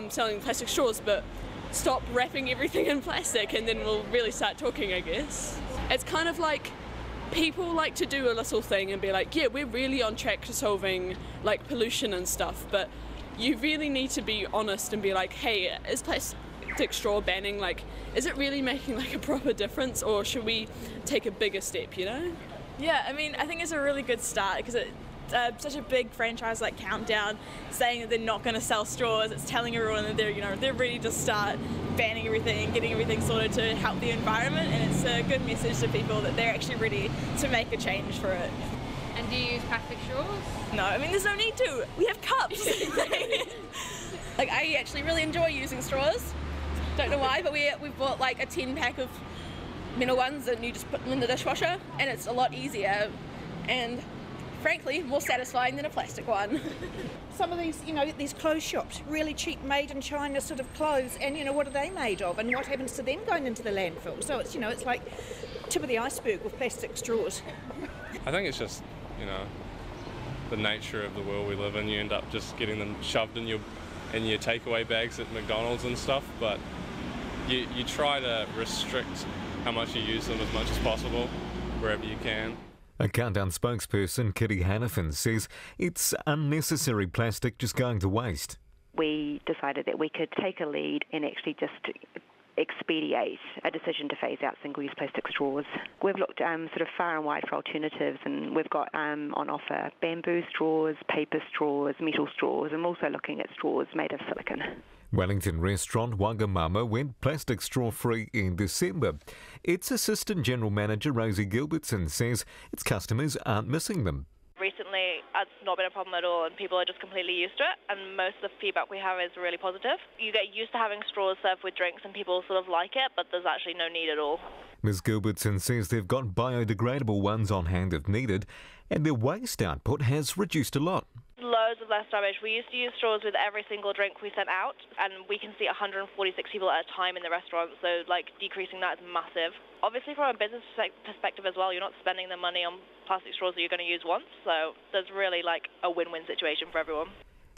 selling plastic straws, but stop wrapping everything in plastic and then we'll really start talking, I guess. It's kind of like people like to do a little thing and be like, yeah, we're really on track to solving like pollution and stuff, but you really need to be honest and be like, hey, is plastic straw banning, like, is it really making like a proper difference, or should we take a bigger step, you know? Yeah, I mean, I think it's a really good start because it's such a big franchise like Countdown saying that they're not going to sell straws. It's telling everyone that they're ready to start banning everything and getting everything sorted to help the environment, and it's a good message to people that they're actually ready to make a change for it. And do you use plastic straws? No, I mean, there's no need to. We have cups. Like, I actually really enjoy using straws. Don't know why, but we've bought like a 10-pack of metal ones and you just put them in the dishwasher, and it's a lot easier and frankly more satisfying than a plastic one. Some of these, these clothes shops, really cheap, made in China sort of clothes, and what are they made of, and what happens to them going into the landfill? So it's, it's like tip of the iceberg with plastic straws. I think it's just, the nature of the world we live in. You end up just getting them shoved in your takeaway bags at McDonald's and stuff, but you try to restrict how much you use them as much as possible wherever you can. A Countdown spokesperson, Kitty Hannafin, says it's unnecessary plastic just going to waste. We decided that we could take a lead and actually just expedite a decision to phase out single-use plastic straws. We've looked sort of far and wide for alternatives, and we've got on offer bamboo straws, paper straws, metal straws, and also looking at straws made of silicone. Wellington restaurant Wagamama went plastic straw-free in December. Its Assistant General Manager Rosie Gilbertson says its customers aren't missing them. Recently, it's not been a problem at all, and people are just completely used to it, and most of the feedback we have is really positive. You get used to having straws served with drinks, and people sort of like it, but there's actually no need at all. Ms Gilbertson says they've got biodegradable ones on hand if needed, and their waste output has reduced a lot. Loads of less damage. We used to use straws with every single drink we sent out, and we can see 146 people at a time in the restaurant, so decreasing that is massive. Obviously from a business perspective as well, you're not spending the money on plastic straws that you're going to use once, so there's really a win-win situation for everyone.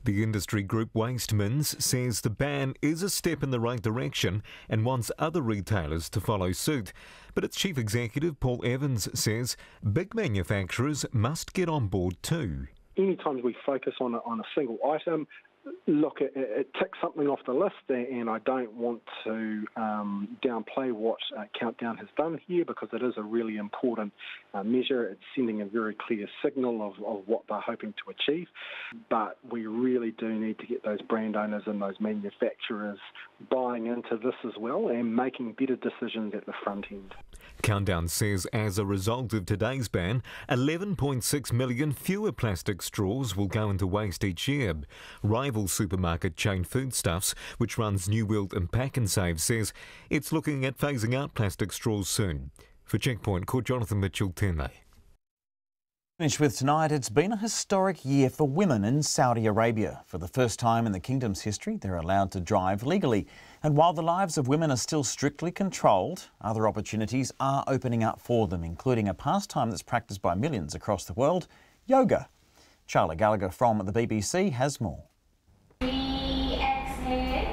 The industry group Wastemans says the ban is a step in the right direction and wants other retailers to follow suit. But its chief executive, Paul Evans, says big manufacturers must get on board too. Anytime we focus on a single item, look, it ticks something off the list, and I don't want to downplay what Countdown has done here, because it is a really important measure. It's sending a very clear signal of what they're hoping to achieve. But we really do need to get those brand owners and those manufacturers buying into this as well and making better decisions at the front end. Countdown says as a result of today's ban, 11.6 million fewer plastic straws will go into waste each year. Rival supermarket chain Foodstuffs, which runs New World and Pack and Save, says it's looking at phasing out plastic straws soon. For Checkpoint, call Jonathan Mitchell, Tēnei. Finish with tonight, it's been a historic year for women in Saudi Arabia. For the first time in the kingdom's history, they're allowed to drive legally. And while the lives of women are still strictly controlled, other opportunities are opening up for them, including a pastime that's practiced by millions across the world, yoga. Charlotte Gallagher from the BBC has more. 3, exhale.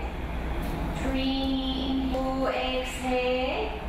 3, 4, exhale.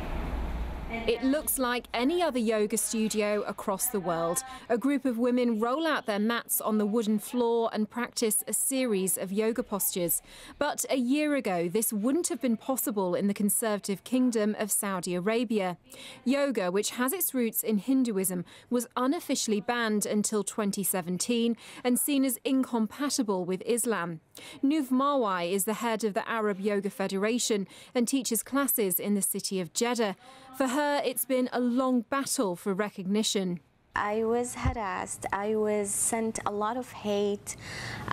It looks like any other yoga studio across the world. A group of women roll out their mats on the wooden floor and practice a series of yoga postures. But a year ago, this wouldn't have been possible in the conservative kingdom of Saudi Arabia. Yoga, which has its roots in Hinduism, was unofficially banned until 2017 and seen as incompatible with Islam. Nuv Marwai is the head of the Arab Yoga Federation and teaches classes in the city of Jeddah. For her, it's been a long battle for recognition. I was harassed. I was sent a lot of hate,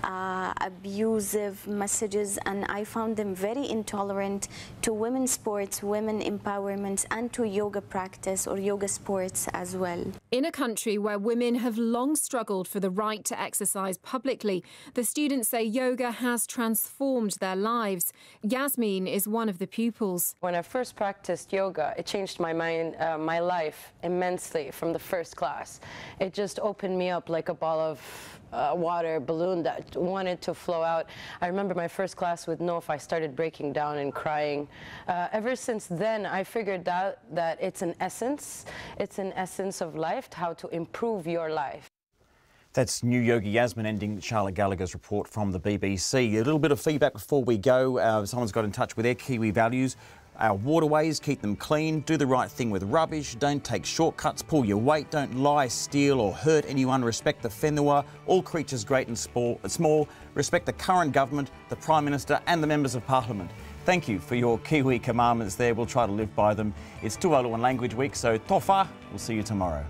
abusive messages, and I found them very intolerant to women's sports, women empowerment, and to yoga practice or yoga sports as well. In a country where women have long struggled for the right to exercise publicly, the students say yoga has transformed their lives. Yasmin is one of the pupils. When I first practiced yoga, it changed my mind, my life immensely from the first class. It just opened me up like a ball of water balloon that wanted to flow out. I remember my first class with Nof, I started breaking down and crying. Ever since then, I figured out that it's an essence of life, how to improve your life. That's new yogi Yasmin ending Charlotte Gallagher's report from the BBC. A little bit of feedback before we go. Someone's got in touch with their Kiwi values. Our waterways, keep them clean, do the right thing with rubbish, don't take shortcuts, pull your weight, don't lie, steal or hurt anyone, respect the whenua, all creatures great and small, respect the current government, the Prime Minister and the Members of Parliament. Thank you for your Kiwi commandments there. We'll try to live by them. It's Tuvaluan Language Week, so tofa. We'll see you tomorrow.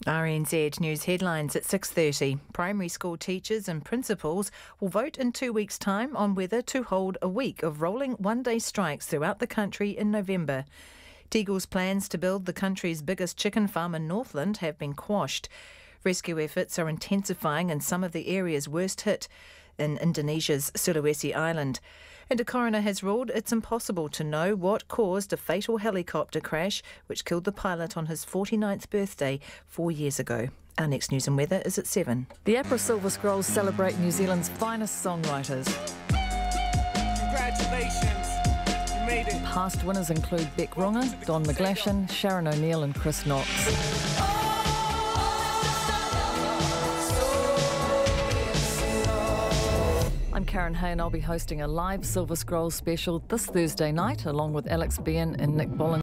RNZ News headlines at 6:30. Primary school teachers and principals will vote in 2 weeks' time on whether to hold a week of rolling one-day strikes throughout the country in November. Tegel's plans to build the country's biggest chicken farm in Northland have been quashed. Rescue efforts are intensifying in some of the areas worst hit in Indonesia's Sulawesi island. And a coroner has ruled it's impossible to know what caused a fatal helicopter crash which killed the pilot on his 49th birthday 4 years ago. Our next news and weather is at 7. The APRA Silver Scrolls celebrate New Zealand's finest songwriters. Congratulations, you made it. Past winners include Beck Runga, Don McGlashan, Sharon O'Neill and Chris Knox. I'm Karen Hay and I'll be hosting a live Silver Scrolls special this Thursday night along with Alex Bean and Nick Bolling.